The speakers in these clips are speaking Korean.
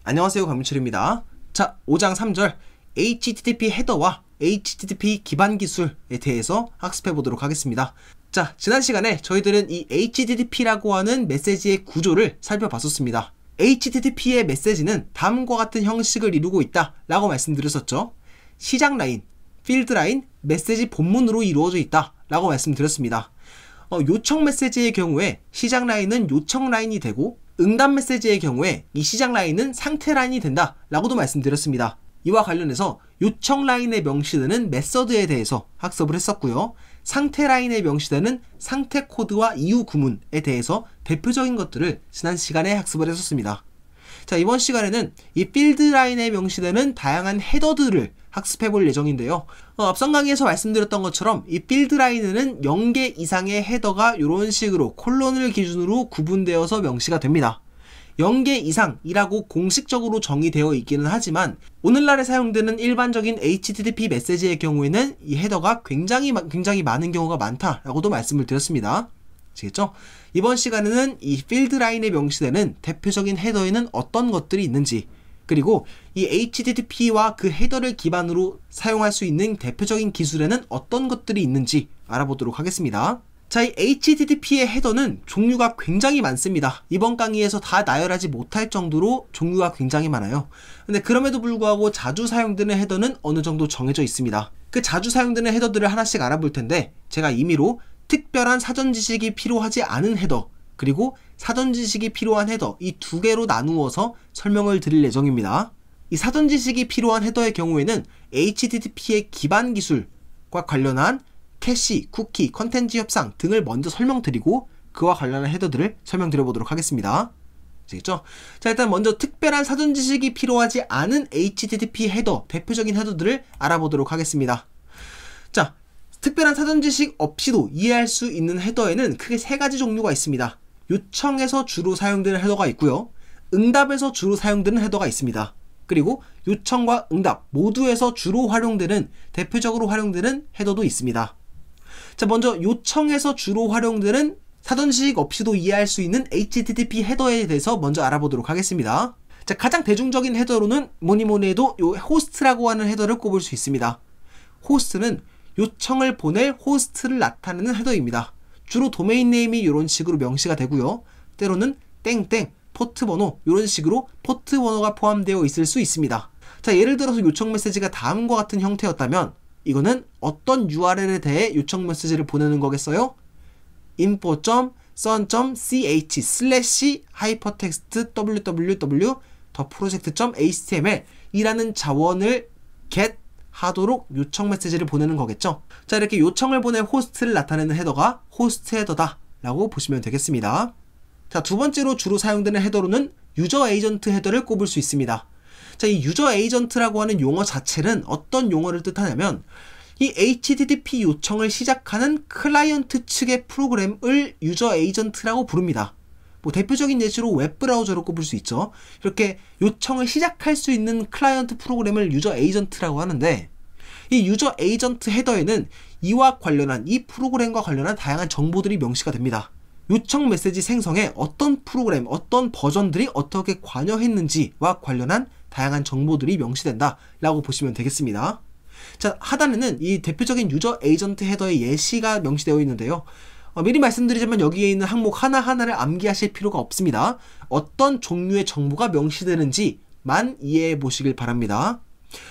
안녕하세요, 강민철입니다. 자, 5장 3절 HTTP 헤더와 HTTP 기반 기술에 대해서 학습해 보도록 하겠습니다. 자, 지난 시간에 저희들은 이 HTTP라고 하는 메시지의 구조를 살펴봤었습니다. HTTP의 메시지는 다음과 같은 형식을 이루고 있다 라고 말씀드렸었죠. 시작 라인, 필드 라인, 메시지 본문으로 이루어져 있다 라고 말씀드렸습니다. 요청 메시지의 경우에 시작 라인은 요청 라인이 되고, 응답 메시지의 경우에 이 시작 라인은 상태 라인이 된다 라고도 말씀드렸습니다. 이와 관련해서 요청 라인에 명시되는 메서드에 대해서 학습을 했었고요. 상태 라인에 명시되는 상태 코드와 이유 구문에 대해서 대표적인 것들을 지난 시간에 학습을 했었습니다. 자, 이번 시간에는 이 필드 라인에 명시되는 다양한 헤더들을 학습해 볼 예정인데요. 앞선 강의에서 말씀드렸던 것처럼 이 필드 라인에는 0개 이상의 헤더가 이런 식으로 콜론을 기준으로 구분되어서 명시가 됩니다. 0개 이상이라고 공식적으로 정의되어 있기는 하지만 오늘날에 사용되는 일반적인 HTTP 메시지의 경우에는 이 헤더가 굉장히 많은 경우가 많다라고도 말씀을 드렸습니다. 아시겠죠? 이번 시간에는 이 필드 라인에 명시되는 대표적인 헤더에는 어떤 것들이 있는지, 그리고 이 HTTP와 그 헤더를 기반으로 사용할 수 있는 대표적인 기술에는 어떤 것들이 있는지 알아보도록 하겠습니다. 자, 이 HTTP의 헤더는 종류가 굉장히 많습니다. 이번 강의에서 다 나열하지 못할 정도로 종류가 굉장히 많아요. 근데 그럼에도 불구하고 자주 사용되는 헤더는 어느 정도 정해져 있습니다. 그 자주 사용되는 헤더들을 하나씩 알아볼 텐데, 제가 임의로 특별한 사전 지식이 필요하지 않은 헤더, 그리고 사전 지식이 필요한 헤더, 이 두 개로 나누어서 설명을 드릴 예정입니다. 이 사전 지식이 필요한 헤더의 경우에는 HTTP의 기반 기술과 관련한 캐시, 쿠키, 컨텐츠 협상 등을 먼저 설명드리고 그와 관련한 헤더들을 설명드려 보도록 하겠습니다. 아시겠죠? 자, 일단 먼저 특별한 사전 지식이 필요하지 않은 HTTP 헤더, 대표적인 헤더들을 알아보도록 하겠습니다. 자, 특별한 사전 지식 없이도 이해할 수 있는 헤더에는 크게 세 가지 종류가 있습니다. 요청에서 주로 사용되는 헤더가 있고요. 응답에서 주로 사용되는 헤더가 있습니다. 그리고 요청과 응답 모두에서 주로 활용되는, 대표적으로 활용되는 헤더도 있습니다. 자, 먼저 요청에서 주로 활용되는 사전 지식 없이도 이해할 수 있는 HTTP 헤더에 대해서 먼저 알아보도록 하겠습니다. 자, 가장 대중적인 헤더로는 뭐니 해도 요 호스트라고 하는 헤더를 꼽을 수 있습니다. 호스트는 요청을 보낼 호스트를 나타내는 헤더입니다. 주로 도메인 네임이 이런 식으로 명시가 되고요. 때로는 땡땡, 포트 번호, 이런 식으로 포트 번호가 포함되어 있을 수 있습니다. 자, 예를 들어서 요청 메시지가 다음과 같은 형태였다면 이거는 어떤 URL에 대해 요청 메시지를 보내는 거겠어요? info.son.ch www.project.html 이라는 자원을 get 하도록 요청 메시지를 보내는 거겠죠. 자, 이렇게 요청을 보낼 호스트를 나타내는 헤더가 호스트 헤더다 라고 보시면 되겠습니다. 자, 두 번째로 주로 사용되는 헤더로는 유저 에이전트 헤더를 꼽을 수 있습니다. 자, 이 유저 에이전트라고 하는 용어 자체는 어떤 용어를 뜻하냐면 이 HTTP 요청을 시작하는 클라이언트 측의 프로그램을 유저 에이전트라고 부릅니다. 뭐 대표적인 예시로 웹브라우저로 꼽을 수 있죠. 이렇게 요청을 시작할 수 있는 클라이언트 프로그램을 유저 에이전트라고 하는데, 이 유저 에이전트 헤더에는 이와 관련한, 이 프로그램과 관련한 다양한 정보들이 명시가 됩니다. 요청 메시지 생성에 어떤 프로그램, 어떤 버전들이 어떻게 관여했는지와 관련한 다양한 정보들이 명시된다 라고 보시면 되겠습니다. 자, 하단에는 이 대표적인 유저 에이전트 헤더의 예시가 명시되어 있는데요. 미리 말씀드리자면 여기에 있는 항목 하나하나를 암기하실 필요가 없습니다. 어떤 종류의 정보가 명시되는지만 이해해 보시길 바랍니다.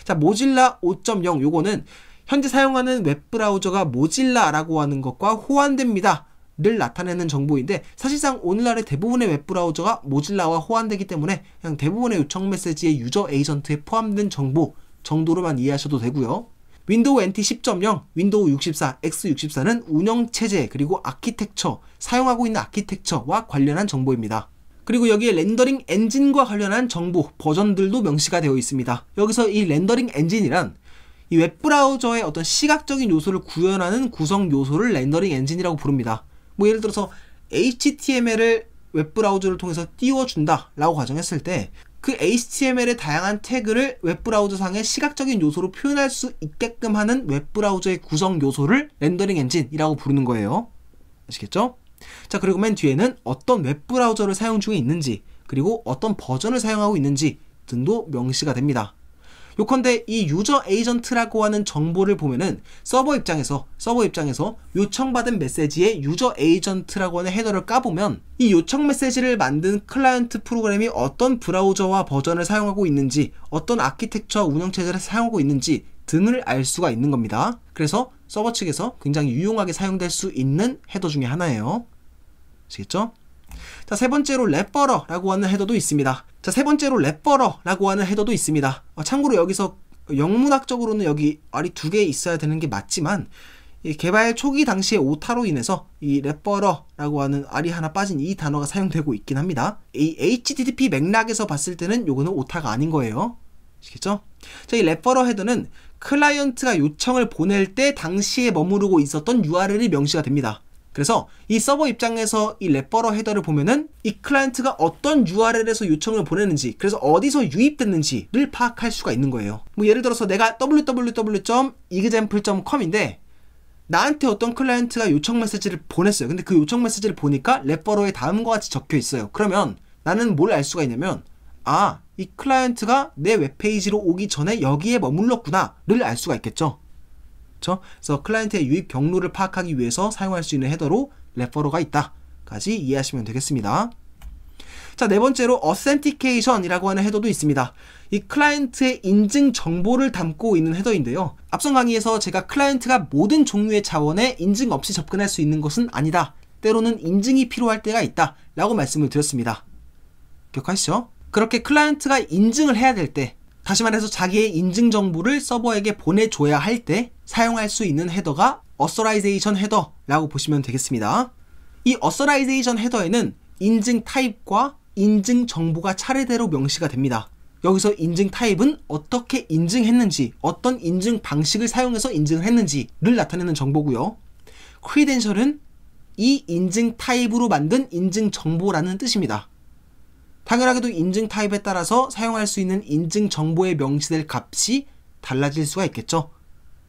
자, 모질라 5.0 요거는 현재 사용하는 웹브라우저가 모질라라고 하는 것과 호환됩니다 를 나타내는 정보인데, 사실상 오늘날의 대부분의 웹브라우저가 모질라와 호환되기 때문에 그냥 대부분의 요청 메시지의 유저 에이전트에 포함된 정보 정도로만 이해하셔도 되고요. 윈도우 NT 10.0, 윈도우 64, x64는 운영체제 그리고 아키텍처, 사용하고 있는 아키텍처와 관련한 정보입니다. 그리고 여기에 렌더링 엔진과 관련한 정보, 버전들도 명시가 되어 있습니다. 여기서 이 렌더링 엔진이란 이 웹브라우저의 어떤 시각적인 요소를 구현하는 구성 요소를 렌더링 엔진이라고 부릅니다. 뭐 예를 들어서 HTML을 웹브라우저를 통해서 띄워준다 라고 가정했을 때 그 HTML의 다양한 태그를 웹브라우저 상의 시각적인 요소로 표현할 수 있게끔 하는 웹브라우저의 구성 요소를 렌더링 엔진이라고 부르는 거예요. 아시겠죠? 자, 그리고 맨 뒤에는 어떤 웹브라우저를 사용 중에 있는지, 그리고 어떤 버전을 사용하고 있는지 등도 명시가 됩니다. 요컨대 이 유저 에이전트라고 하는 정보를 보면은 서버 입장에서 요청받은 메시지에 유저 에이전트라고 하는 헤더를 까보면 이 요청 메시지를 만든 클라이언트 프로그램이 어떤 브라우저와 버전을 사용하고 있는지, 어떤 아키텍처 운영체제를 사용하고 있는지 등을 알 수가 있는 겁니다. 그래서 서버 측에서 굉장히 유용하게 사용될 수 있는 헤더 중에 하나예요. 아시겠죠? 자, 세 번째로 레퍼러라고 하는 헤더도 있습니다. 참고로 여기서 영문학적으로는 여기 R이 2개 있어야 되는 게 맞지만, 이 개발 초기 당시에 오타로 인해서 이 레퍼러라고 하는 R이 하나 빠진 이 단어가 사용되고 있긴 합니다. 이 HTTP 맥락에서 봤을 때는 요거는 오타가 아닌 거예요. 아시겠죠? 자, 이 레퍼러 헤더는 클라이언트가 요청을 보낼 때 당시에 머무르고 있었던 URL이 명시가 됩니다. 그래서 이 서버 입장에서 이 레퍼러 헤더를 보면은 이 클라이언트가 어떤 URL에서 요청을 보내는지, 그래서 어디서 유입됐는지를 파악할 수가 있는 거예요. 뭐 예를 들어서 내가 www.example.com인데 나한테 어떤 클라이언트가 요청 메시지를 보냈어요. 근데 그 요청 메시지를 보니까 레퍼러에 다음과 같이 적혀 있어요. 그러면 나는 뭘 알 수가 있냐면, 아, 이 클라이언트가 내 웹페이지로 오기 전에 여기에 머물렀구나를 알 수가 있겠죠. 그래서 클라이언트의 유입 경로를 파악하기 위해서 사용할 수 있는 헤더로 레퍼러가 있다까지 이해하시면 되겠습니다. 자, 네 번째로 authentication이라고 하는 헤더도 있습니다. 이 클라이언트의 인증 정보를 담고 있는 헤더인데요. 앞선 강의에서 제가 클라이언트가 모든 종류의 자원에 인증 없이 접근할 수 있는 것은 아니다, 때로는 인증이 필요할 때가 있다 라고 말씀을 드렸습니다. 기억하시죠? 그렇게 클라이언트가 인증을 해야 될 때, 다시 말해서 자기의 인증 정보를 서버에게 보내줘야 할 때 사용할 수 있는 헤더가 authorization 헤더라고 보시면 되겠습니다. 이 authorization 헤더에는 인증 타입과 인증 정보가 차례대로 명시가 됩니다. 여기서 인증 타입은 어떻게 인증했는지, 어떤 인증 방식을 사용해서 인증을 했는지를 나타내는 정보고요. credential은 이 인증 타입으로 만든 인증 정보라는 뜻입니다. 당연하게도 인증 타입에 따라서 사용할 수 있는 인증 정보에 명시될 값이 달라질 수가 있겠죠.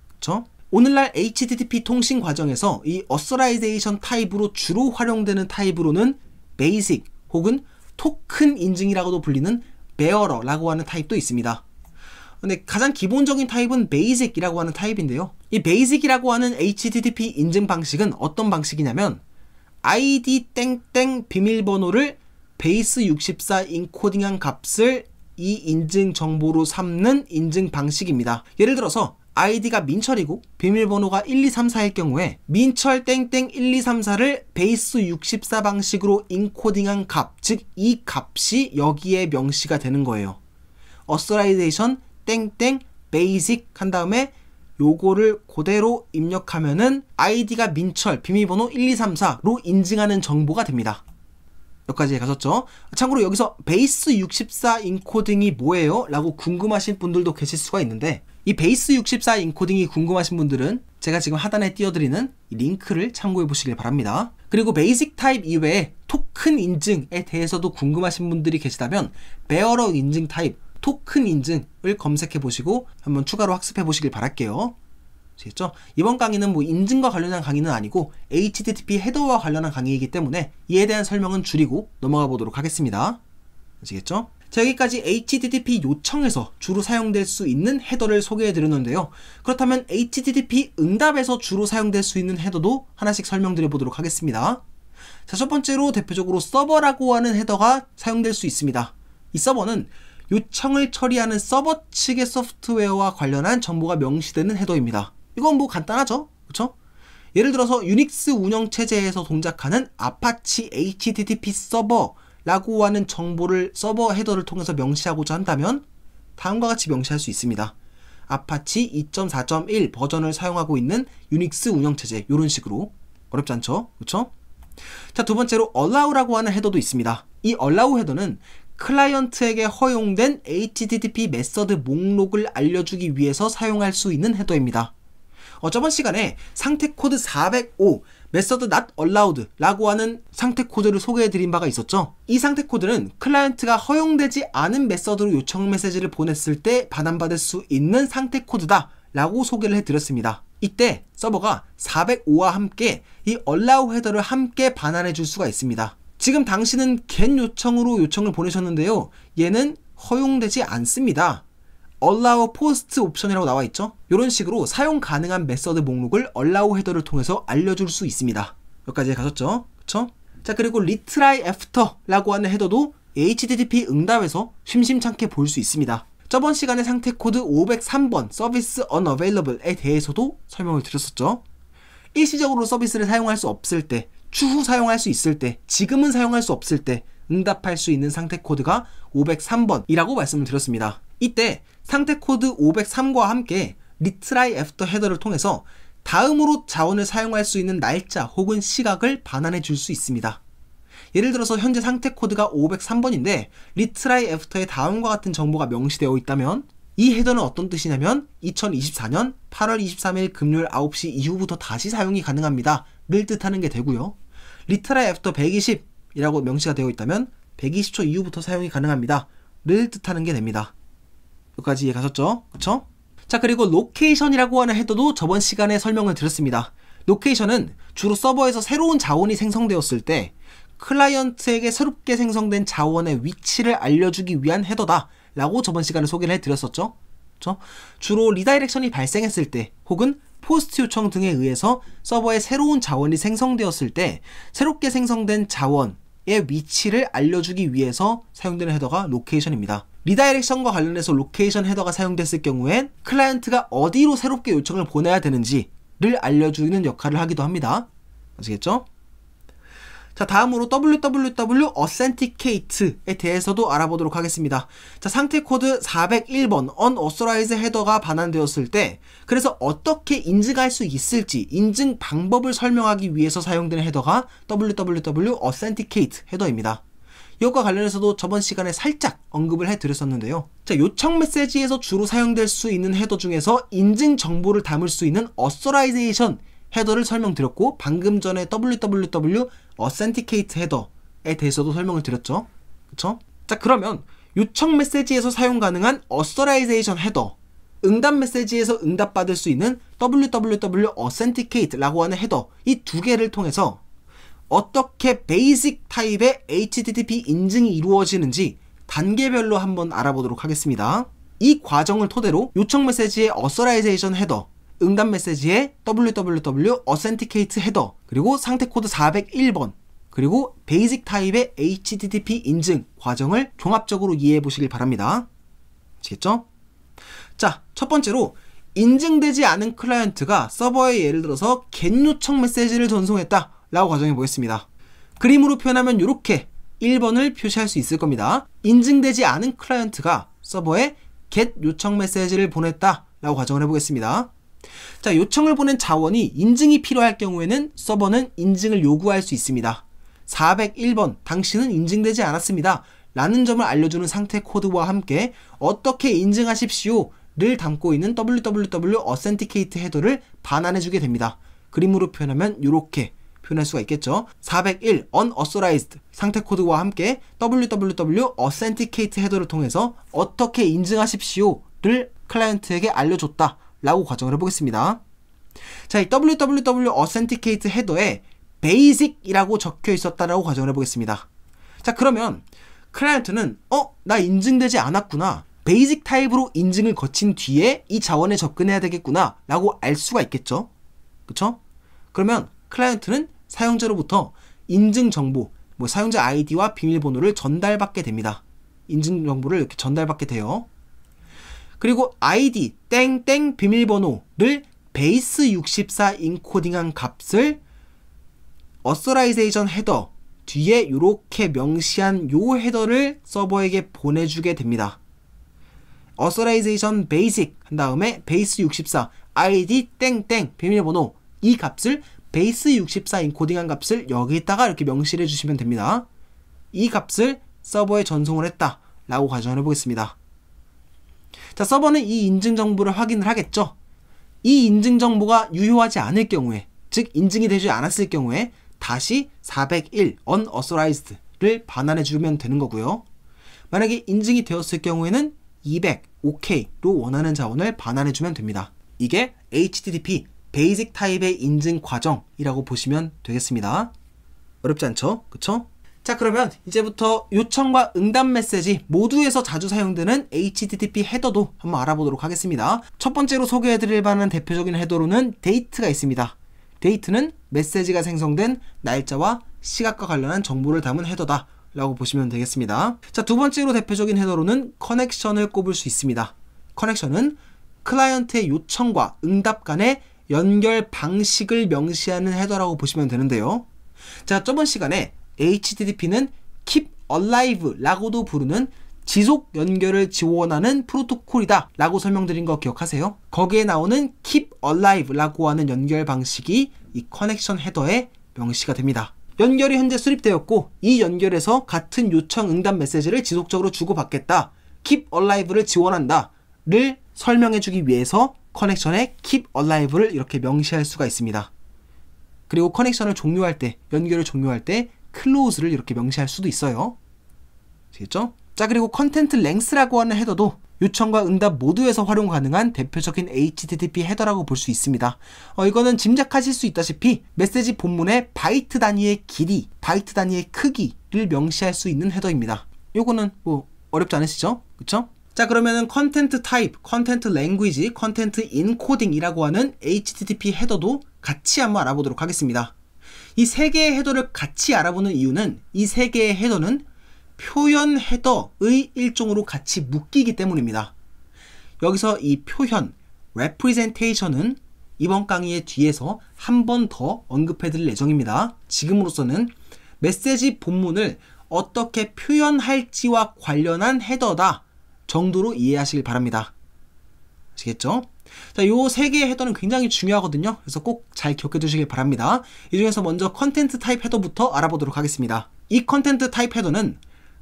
그렇죠? 오늘날 HTTP 통신 과정에서 이 authorization 타입으로 주로 활용되는 타입으로는 베이직 혹은 토큰 인증이라고도 불리는 bearer라고 하는 타입도 있습니다. 근데 가장 기본적인 타입은 basic이라고 하는 타입인데요. 이 basic이라고 하는 HTTP 인증 방식은 어떤 방식이냐면 ID 땡땡 비밀번호를 베이스 64 인코딩한 값을 이 인증 정보로 삼는 인증 방식입니다. 예를 들어서 아이디가 민철이고 비밀번호가 1234일 경우에 민철 땡땡 1234를 베이스 64 방식으로 인코딩한 값, 즉 이 값이 여기에 명시가 되는 거예요. authorization 땡땡 basic 한 다음에 요거를 그대로 입력하면은 아이디가 민철 비밀번호 1234로 인증하는 정보가 됩니다. 여기까지 가셨죠? 참고로 여기서 베이스 64 인코딩이 뭐예요? 라고 궁금하신 분들도 계실 수가 있는데, 이 베이스 64 인코딩이 궁금하신 분들은 제가 지금 하단에 띄워드리는 이 링크를 참고해 보시길 바랍니다. 그리고 베이직 타입 이외에 토큰 인증에 대해서도 궁금하신 분들이 계시다면 bearer 인증 타입, 토큰 인증을 검색해 보시고 한번 추가로 학습해 보시길 바랄게요. 아시겠죠? 이번 강의는 뭐 인증과 관련한 강의는 아니고 HTTP 헤더와 관련한 강의이기 때문에 이에 대한 설명은 줄이고 넘어가 보도록 하겠습니다. 아시겠죠? 자, 여기까지 HTTP 요청에서 주로 사용될 수 있는 헤더를 소개해 드렸는데요. 그렇다면 HTTP 응답에서 주로 사용될 수 있는 헤더도 하나씩 설명드려 보도록 하겠습니다. 자, 첫 번째로 대표적으로 서버라고 하는 헤더가 사용될 수 있습니다. 이 서버는 요청을 처리하는 서버 측의 소프트웨어와 관련한 정보가 명시되는 헤더입니다. 이건 뭐 간단하죠? 그쵸? 예를 들어서 유닉스 운영체제에서 동작하는 아파치 HTTP 서버라고 하는 정보를 서버 헤더를 통해서 명시하고자 한다면 다음과 같이 명시할 수 있습니다. 아파치 2.4.1 버전을 사용하고 있는 유닉스 운영체제, 이런 식으로. 어렵지 않죠? 그쵸? 자, 두 번째로 allow라고 하는 헤더도 있습니다. 이 allow 헤더는 클라이언트에게 허용된 HTTP 메서드 목록을 알려주기 위해서 사용할 수 있는 헤더입니다. 저번 시간에 상태 코드 405 method not allowed 라고 하는 상태 코드를 소개해 드린 바가 있었죠. 이 상태 코드는 클라이언트가 허용되지 않은 메서드로 요청 메시지를 보냈을 때 반환받을 수 있는 상태 코드다 라고 소개를 해 드렸습니다. 이때 서버가 405와 함께 이 allow 헤더를 함께 반환해 줄 수가 있습니다. 지금 당신은 get 요청으로 요청을 보내셨는데요, 얘는 허용되지 않습니다. allow post 옵션이라고 나와 있죠. 이런 식으로 사용 가능한 메서드 목록을 allow 헤더를 통해서 알려줄 수 있습니다. 여기까지 가셨죠? 그쵸? 자, 그리고 retry after라고 하는 헤더도 HTTP 응답에서 심심찮게 볼 수 있습니다. 저번 시간에 상태 코드 503번 서비스 unavailable에 대해서도 설명을 드렸었죠. 일시적으로 서비스를 사용할 수 없을 때, 추후 사용할 수 있을 때, 지금은 사용할 수 없을 때 응답할 수 있는 상태 코드가 503번이라고 말씀을 드렸습니다. 이때 상태 코드 503과 함께 retry after 헤더를 통해서 다음으로 자원을 사용할 수 있는 날짜 혹은 시각을 반환해 줄 수 있습니다. 예를 들어서 현재 상태 코드가 503번인데 retry after에 다음과 같은 정보가 명시되어 있다면 이 헤더는 어떤 뜻이냐면 2024년 8월 23일 금요일 9시 이후부터 다시 사용이 가능합니다 를 뜻하는 게 되고요. retry after 120이라고 명시가 되어 있다면 120초 이후부터 사용이 가능합니다 를 뜻하는 게 됩니다. 여기까지 이해 가셨죠? 그쵸? 자, 그리고 로케이션이라고 하는 헤더도 저번 시간에 설명을 드렸습니다. 로케이션은 주로 서버에서 새로운 자원이 생성되었을 때 클라이언트에게 새롭게 생성된 자원의 위치를 알려주기 위한 헤더다 라고 저번 시간에 소개를 해드렸었죠. 그쵸? 주로 리다이렉션이 발생했을 때 혹은 포스트 요청 등에 의해서 서버에 새로운 자원이 생성되었을 때 새롭게 생성된 자원의 위치를 알려주기 위해서 사용되는 헤더가 로케이션입니다. 리다이렉션과 관련해서 로케이션 헤더가 사용됐을 경우엔 클라이언트가 어디로 새롭게 요청을 보내야 되는지를 알려주는 역할을 하기도 합니다. 아시겠죠? 자, 다음으로 www authenticate에 대해서도 알아보도록 하겠습니다. 자, 상태 코드 401번 unauthorized 헤더가 반환되었을 때 그래서 어떻게 인증할 수 있을지 인증 방법을 설명하기 위해서 사용되는 헤더가 www authenticate 헤더입니다. 이것과 관련해서도 저번 시간에 살짝 언급을 해드렸었는데요. 자, 요청 메시지에서 주로 사용될 수 있는 헤더 중에서 인증 정보를 담을 수 있는 authorization 헤더를 설명드렸고 방금 전에 www authenticate 헤더에 대해서도 설명을 드렸죠. 그쵸? 자, 그러면 요청 메시지에서 사용 가능한 authorization 헤더, 응답 메시지에서 응답받을 수 있는 www authenticate라고 하는 헤더, 이 두 개를 통해서 어떻게 베이직 타입의 HTTP 인증이 이루어지는지 단계별로 한번 알아보도록 하겠습니다. 이 과정을 토대로 요청 메시지의 authorization 헤더, 응답 메시지의 www authenticate 헤더, 그리고 상태 코드 401번, 그리고 베이직 타입의 HTTP 인증 과정을 종합적으로 이해해 보시길 바랍니다. 아시겠죠? 자, 첫 번째로 인증되지 않은 클라이언트가 서버에 예를 들어서 get 요청 메시지를 전송했다 라고 가정해 보겠습니다. 그림으로 표현하면 이렇게 1번을 표시할 수 있을 겁니다. 인증되지 않은 클라이언트가 서버에 get 요청 메시지를 보냈다 라고 가정을 해보겠습니다. 자, 요청을 보낸 자원이 인증이 필요할 경우에는 서버는 인증을 요구할 수 있습니다. 401번 당신은 인증되지 않았습니다 라는 점을 알려주는 상태 코드와 함께 어떻게 인증하십시오 를 담고 있는 www authenticate 헤더를 반환해주게 됩니다. 그림으로 표현하면 이렇게 표현할 수가 있겠죠. 401 unauthorized 상태 코드와 함께 www authenticate 헤더를 통해서 어떻게 인증하십시오를 클라이언트에게 알려줬다 라고 가정을 해보겠습니다. 자, 이 www authenticate 헤더에 basic이라고 적혀 있었다라고 가정을 해보겠습니다. 자, 그러면 클라이언트는 나 인증되지 않았구나, 베이직 타입으로 인증을 거친 뒤에 이 자원에 접근해야 되겠구나 라고 알 수가 있겠죠. 그쵸? 그러면 클라이언트는 사용자로부터 인증 정보, 사용자 아이디와 비밀번호를 전달받게 됩니다. 인증 정보를 이렇게 전달받게 돼요. 그리고 아이디 땡땡 비밀번호를 베이스 64 인코딩한 값을 authorization 헤더 뒤에 이렇게 명시한 요 헤더를 서버에게 보내주게 됩니다. authorization basic 한 다음에 베이스 64 id 땡땡 비밀번호, 이 값을 베이스 64 인코딩한 값을 여기다가 이렇게 명시를 해주시면 됩니다. 이 값을 서버에 전송을 했다 라고 가정을 해보겠습니다. 자, 서버는 이 인증 정보를 확인을 하겠죠. 이 인증 정보가 유효하지 않을 경우에, 즉 인증이 되지 않았을 경우에 다시 401 unauthorized를 반환해주면 되는 거고요. 만약에 인증이 되었을 경우에는 200 OK로 원하는 자원을 반환해주면 됩니다. 이게 HTTP 베이직 타입의 인증 과정이라고 보시면 되겠습니다. 어렵지 않죠? 그쵸? 자, 그러면 이제부터 요청과 응답 메시지 모두에서 자주 사용되는 HTTP 헤더도 한번 알아보도록 하겠습니다. 첫 번째로 소개해드릴 만한 대표적인 헤더로는 date가 있습니다. date는 메시지가 생성된 날짜와 시각과 관련한 정보를 담은 헤더다 라고 보시면 되겠습니다. 자, 두 번째로 대표적인 헤더로는 커넥션을 꼽을 수 있습니다. 커넥션은 클라이언트의 요청과 응답 간의 연결 방식을 명시하는 헤더라고 보시면 되는데요. 자, 저번 시간에 HTTP는 Keep Alive 라고도 부르는 지속 연결을 지원하는 프로토콜이다 라고 설명드린 거 기억하세요? 거기에 나오는 Keep Alive 라고 하는 연결 방식이 이 커넥션 헤더에 명시가 됩니다. 연결이 현재 수립되었고 이 연결에서 같은 요청 응답 메시지를 지속적으로 주고받겠다, Keep Alive를 지원한다 를 설명해주기 위해서 커넥션에 Keep Alive를 이렇게 명시할 수가 있습니다. 그리고 커넥션을 종료할 때, 연결을 종료할 때 close를 이렇게 명시할 수도 있어요. 아시겠죠? 자, 그리고 컨텐트 랭스라고 하는 헤더도 요청과 응답 모두에서 활용 가능한 대표적인 HTTP 헤더라고 볼 수 있습니다. 이거는 짐작하실 수 있다시피 메시지 본문의 바이트 단위의 길이, 바이트 단위의 크기를 명시할 수 있는 헤더입니다. 요거는 뭐 어렵지 않으시죠? 그쵸? 자, 그러면은 컨텐트 타입, 컨텐트 랭귀지, 컨텐트 인코딩이라고 하는 HTTP 헤더도 같이 한번 알아보도록 하겠습니다. 이 세 개의 헤더를 같이 알아보는 이유는 이 세 개의 헤더는 표현 헤더의 일종으로 같이 묶이기 때문입니다. 여기서 이 표현, representation은 이번 강의의 뒤에서 한 번 더 언급해 드릴 예정입니다. 지금으로서는 메시지 본문을 어떻게 표현할지와 관련한 헤더다 정도로 이해하시길 바랍니다. 아시겠죠? 자, 요 세 개의 헤더는 굉장히 중요하거든요. 그래서 꼭 잘 기억해 두시길 바랍니다. 이 중에서 먼저 컨텐트 타입 헤더부터 알아보도록 하겠습니다. 이 컨텐트 타입 헤더는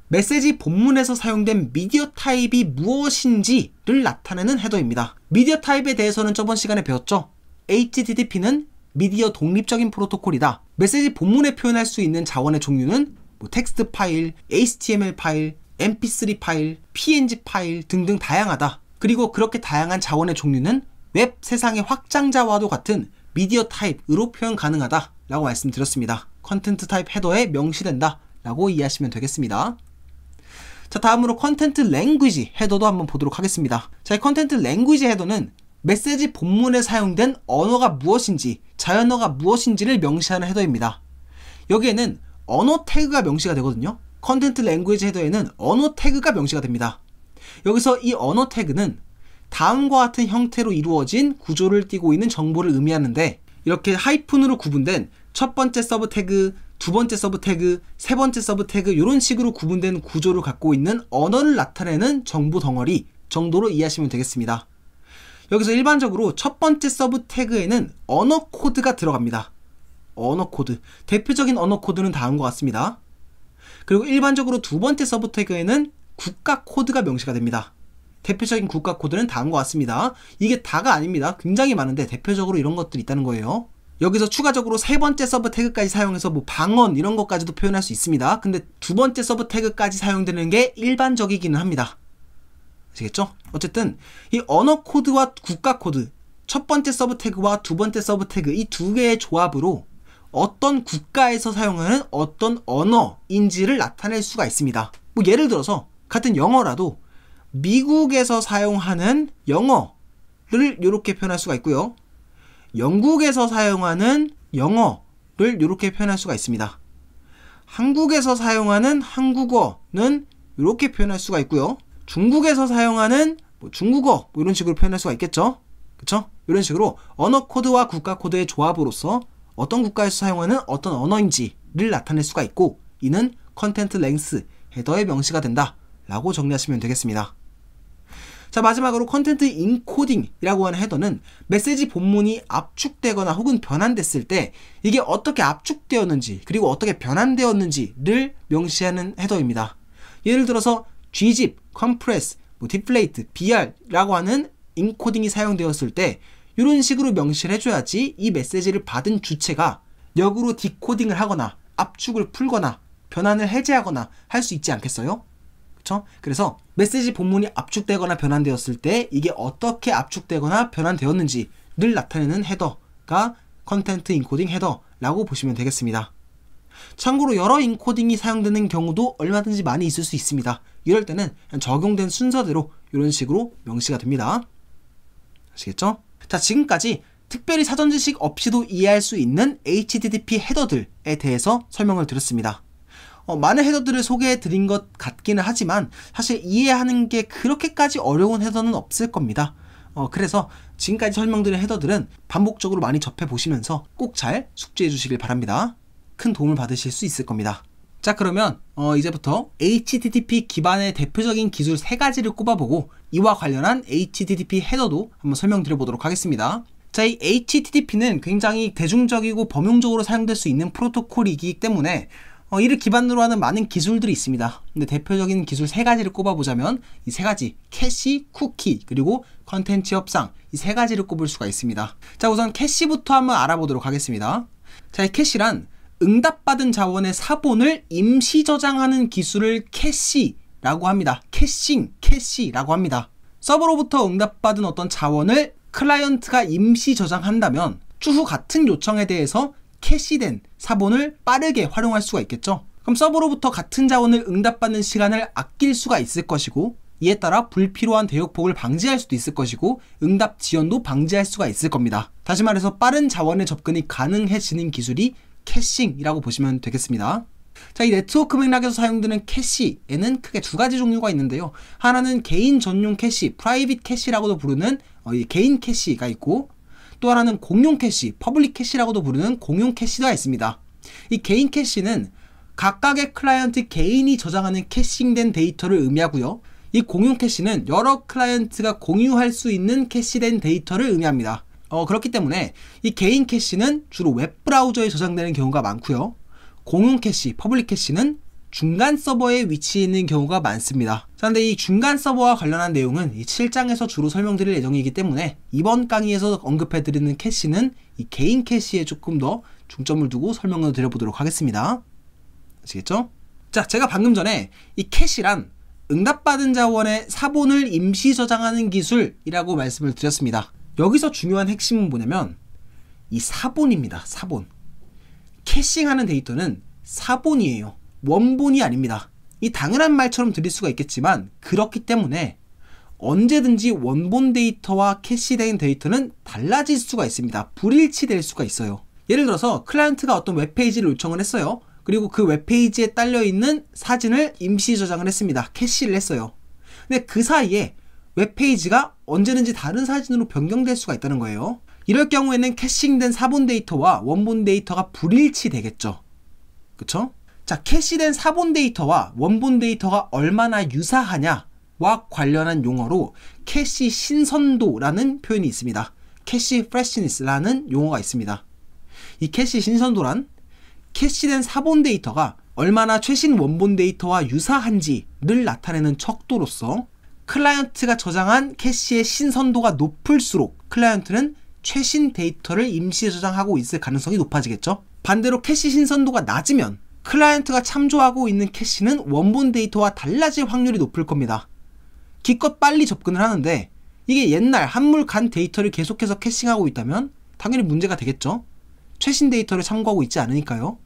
메시지 본문에서 사용된 미디어 타입이 무엇인지를 나타내는 헤더입니다. 미디어 타입에 대해서는 저번 시간에 배웠죠. HTTP는 미디어 독립적인 프로토콜이다. 메시지 본문에 표현할 수 있는 자원의 종류는 뭐 텍스트 파일, HTML 파일, mp3 파일, png 파일 등등 다양하다. 그리고 그렇게 다양한 자원의 종류는 웹 세상의 확장자와도 같은 미디어 타입으로 표현 가능하다 라고 말씀드렸습니다. 컨텐트 타입 헤더에 명시된다 라고 이해하시면 되겠습니다. 자, 다음으로 컨텐트 랭귀지 헤더도 한번 보도록 하겠습니다. 자, 이 컨텐트 랭귀지 헤더는 메시지 본문에 사용된 언어가 무엇인지, 자연어가 무엇인지를 명시하는 헤더입니다. 여기에는 언어 태그가 명시가 되거든요. 컨텐트 랭귀지 헤더에는 언어 태그가 명시가 됩니다. 여기서 이 언어 태그는 다음과 같은 형태로 이루어진 구조를 띠고 있는 정보를 의미하는데, 이렇게 하이픈으로 구분된 첫 번째 서브 태그, 두 번째 서브 태그, 세 번째 서브 태그 이런 식으로 구분된 구조를 갖고 있는 언어를 나타내는 정보 덩어리 정도로 이해하시면 되겠습니다. 여기서 일반적으로 첫 번째 서브 태그에는 언어 코드가 들어갑니다. 언어 코드, 대표적인 언어 코드는 다음과 같습니다. 그리고 일반적으로 두 번째 서브 태그에는 국가 코드가 명시가 됩니다. 대표적인 국가 코드는 다음과 같습니다. 이게 다가 아닙니다. 굉장히 많은데 대표적으로 이런 것들이 있다는 거예요. 여기서 추가적으로 세 번째 서브 태그까지 사용해서 뭐 방언 이런 것까지도 표현할 수 있습니다. 근데 두 번째 서브 태그까지 사용되는 게 일반적이기는 합니다. 아시겠죠? 어쨌든 이 언어 코드와 국가 코드, 첫 번째 서브 태그와 두 번째 서브 태그 이 두 개의 조합으로 어떤 국가에서 사용하는 어떤 언어인지를 나타낼 수가 있습니다. 뭐 예를 들어서 같은 영어라도 미국에서 사용하는 영어를 이렇게 표현할 수가 있고요. 영국에서 사용하는 영어를 이렇게 표현할 수가 있습니다. 한국에서 사용하는 한국어는 이렇게 표현할 수가 있고요. 중국에서 사용하는 뭐 중국어 뭐 이런 식으로 표현할 수가 있겠죠. 그쵸? 이런 식으로 언어 코드와 국가 코드의 조합으로서 어떤 국가에서 사용하는 어떤 언어인지를 나타낼 수가 있고, 이는 컨텐트 랭스 헤더에 명시가 된다 라고 정리하시면 되겠습니다. 자, 마지막으로 컨텐트 인코딩이라고 하는 헤더는 메시지 본문이 압축되거나 혹은 변환됐을 때 이게 어떻게 압축되었는지 그리고 어떻게 변환되었는지를 명시하는 헤더입니다. 예를 들어서 gzip, compress, deflate, br라고 하는 인코딩이 사용되었을 때 이런 식으로 명시를 해줘야지 이 메시지를 받은 주체가 역으로 디코딩을 하거나 압축을 풀거나 변환을 해제하거나 할 수 있지 않겠어요? 그쵸? 그래서 메시지 본문이 압축되거나 변환되었을 때 이게 어떻게 압축되거나 변환되었는지를 나타내는 헤더가 컨텐트 인코딩 헤더라고 보시면 되겠습니다. 참고로 여러 인코딩이 사용되는 경우도 얼마든지 많이 있을 수 있습니다. 이럴 때는 그냥 적용된 순서대로 이런 식으로 명시가 됩니다. 아시겠죠? 자, 지금까지 특별히 사전 지식 없이도 이해할 수 있는 HTTP 헤더들에 대해서 설명을 드렸습니다. 많은 헤더들을 소개해 드린 것 같기는 하지만 사실 이해하는 게 그렇게까지 어려운 헤더는 없을 겁니다. 그래서 지금까지 설명드린 헤더들은 반복적으로 많이 접해 보시면서 꼭 잘 숙지해 주시길 바랍니다. 큰 도움을 받으실 수 있을 겁니다. 자, 그러면 이제부터 HTTP 기반의 대표적인 기술 3가지를 꼽아보고 이와 관련한 HTTP 헤더도 한번 설명드려 보도록 하겠습니다. 자, 이 HTTP는 굉장히 대중적이고 범용적으로 사용될 수 있는 프로토콜이기 때문에 이를 기반으로 하는 많은 기술들이 있습니다. 근데 대표적인 기술 3가지를 꼽아보자면 이 3가지, 캐시, 쿠키, 그리고 컨텐츠 협상, 이 3가지를 꼽을 수가 있습니다. 자, 우선 캐시부터 한번 알아보도록 하겠습니다. 자, 이 캐시란 응답받은 자원의 사본을 임시 저장하는 기술을 캐시라고 합니다. 캐시라고 합니다. 서버로부터 응답받은 어떤 자원을 클라이언트가 임시 저장한다면 추후 같은 요청에 대해서 캐시된 사본을 빠르게 활용할 수가 있겠죠. 그럼 서버로부터 같은 자원을 응답받는 시간을 아낄 수가 있을 것이고, 이에 따라 불필요한 대역폭을 방지할 수도 있을 것이고, 응답 지연도 방지할 수가 있을 겁니다. 다시 말해서 빠른 자원의 접근이 가능해지는 기술이 캐싱이라고 보시면 되겠습니다. 자, 이 네트워크 맥락에서 사용되는 캐시에는 크게 2가지 종류가 있는데요. 하나는 개인 전용 캐시, 프라이빗 캐시라고도 부르는 개인 캐시가 있고, 또 하나는 공용 캐시, 퍼블릭 캐시라고도 부르는 공용 캐시가 있습니다. 이 개인 캐시는 각각의 클라이언트 개인이 저장하는 캐싱된 데이터를 의미하고요. 이 공용 캐시는 여러 클라이언트가 공유할 수 있는 캐시된 데이터를 의미합니다. 그렇기 때문에 이 개인 캐시는 주로 웹브라우저에 저장되는 경우가 많고요. 공용 캐시, 퍼블릭 캐시는 중간 서버에 위치해 있는 경우가 많습니다. 자, 근데 이 중간 서버와 관련한 내용은 이 7장에서 주로 설명드릴 예정이기 때문에 이번 강의에서 언급해드리는 캐시는 이 개인 캐시에 조금 더 중점을 두고 설명을 드려보도록 하겠습니다. 아시겠죠? 자, 제가 방금 전에 이 캐시란 응답받은 자원의 사본을 임시 저장하는 기술이라고 말씀을 드렸습니다. 여기서 중요한 핵심은 뭐냐면 이 사본입니다. 사본. 캐싱하는 데이터는 사본이에요. 원본이 아닙니다. 이 당연한 말처럼 들릴 수가 있겠지만 그렇기 때문에 언제든지 원본 데이터와 캐시된 데이터는 달라질 수가 있습니다. 불일치될 수가 있어요. 예를 들어서 클라이언트가 어떤 웹페이지를 요청을 했어요. 그리고 그 웹페이지에 딸려있는 사진을 임시 저장을 했습니다. 캐시를 했어요. 근데 그 사이에 웹페이지가 언제든지 다른 사진으로 변경될 수가 있다는 거예요. 이럴 경우에는 캐싱된 사본 데이터와 원본 데이터가 불일치 되겠죠. 그쵸? 자, 캐시된 사본 데이터와 원본 데이터가 얼마나 유사하냐와 관련한 용어로 캐시 신선도라는 표현이 있습니다. 캐시 프레시니스라는 용어가 있습니다. 이 캐시 신선도란 캐시된 사본 데이터가 얼마나 최신 원본 데이터와 유사한지를 나타내는 척도로서 클라이언트가 저장한 캐시의 신선도가 높을수록 클라이언트는 최신 데이터를 임시 저장하고 있을 가능성이 높아지겠죠. 반대로 캐시 신선도가 낮으면 클라이언트가 참조하고 있는 캐시는 원본 데이터와 달라질 확률이 높을 겁니다. 기껏 빨리 접근을 하는데 이게 옛날 한물 간 데이터를 계속해서 캐싱하고 있다면 당연히 문제가 되겠죠. 최신 데이터를 참고하고 있지 않으니까요.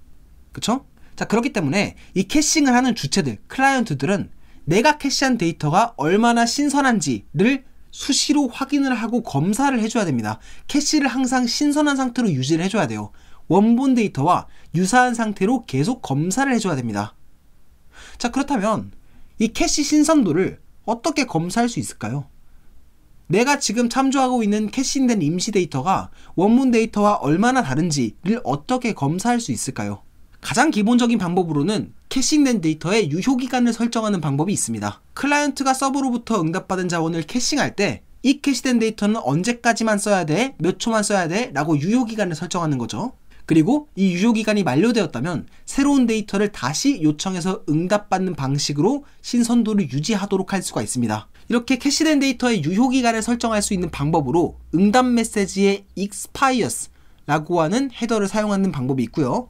그쵸? 자, 그렇기 때문에 이 캐싱을 하는 주체들, 클라이언트들은 내가 캐시한 데이터가 얼마나 신선한지를 수시로 확인을 하고 검사를 해줘야 됩니다. 캐시를 항상 신선한 상태로 유지를 해줘야 돼요. 원본 데이터와 유사한 상태로 계속 검사를 해줘야 됩니다. 자, 그렇다면 이 캐시 신선도를 어떻게 검사할 수 있을까요? 내가 지금 참조하고 있는 캐싱된 임시 데이터가 원본 데이터와 얼마나 다른지를 어떻게 검사할 수 있을까요? 가장 기본적인 방법으로는 캐싱된 데이터의 유효기간을 설정하는 방법이 있습니다. 클라이언트가 서버로부터 응답받은 자원을 캐싱할 때 이 캐시된 데이터는 언제까지만 써야 돼? 몇 초만 써야 돼? 라고 유효기간을 설정하는 거죠. 그리고 이 유효기간이 만료되었다면 새로운 데이터를 다시 요청해서 응답받는 방식으로 신선도를 유지하도록 할 수가 있습니다. 이렇게 캐시된 데이터의 유효기간을 설정할 수 있는 방법으로 응답 메시지의 expires 라고 하는 헤더를 사용하는 방법이 있고요.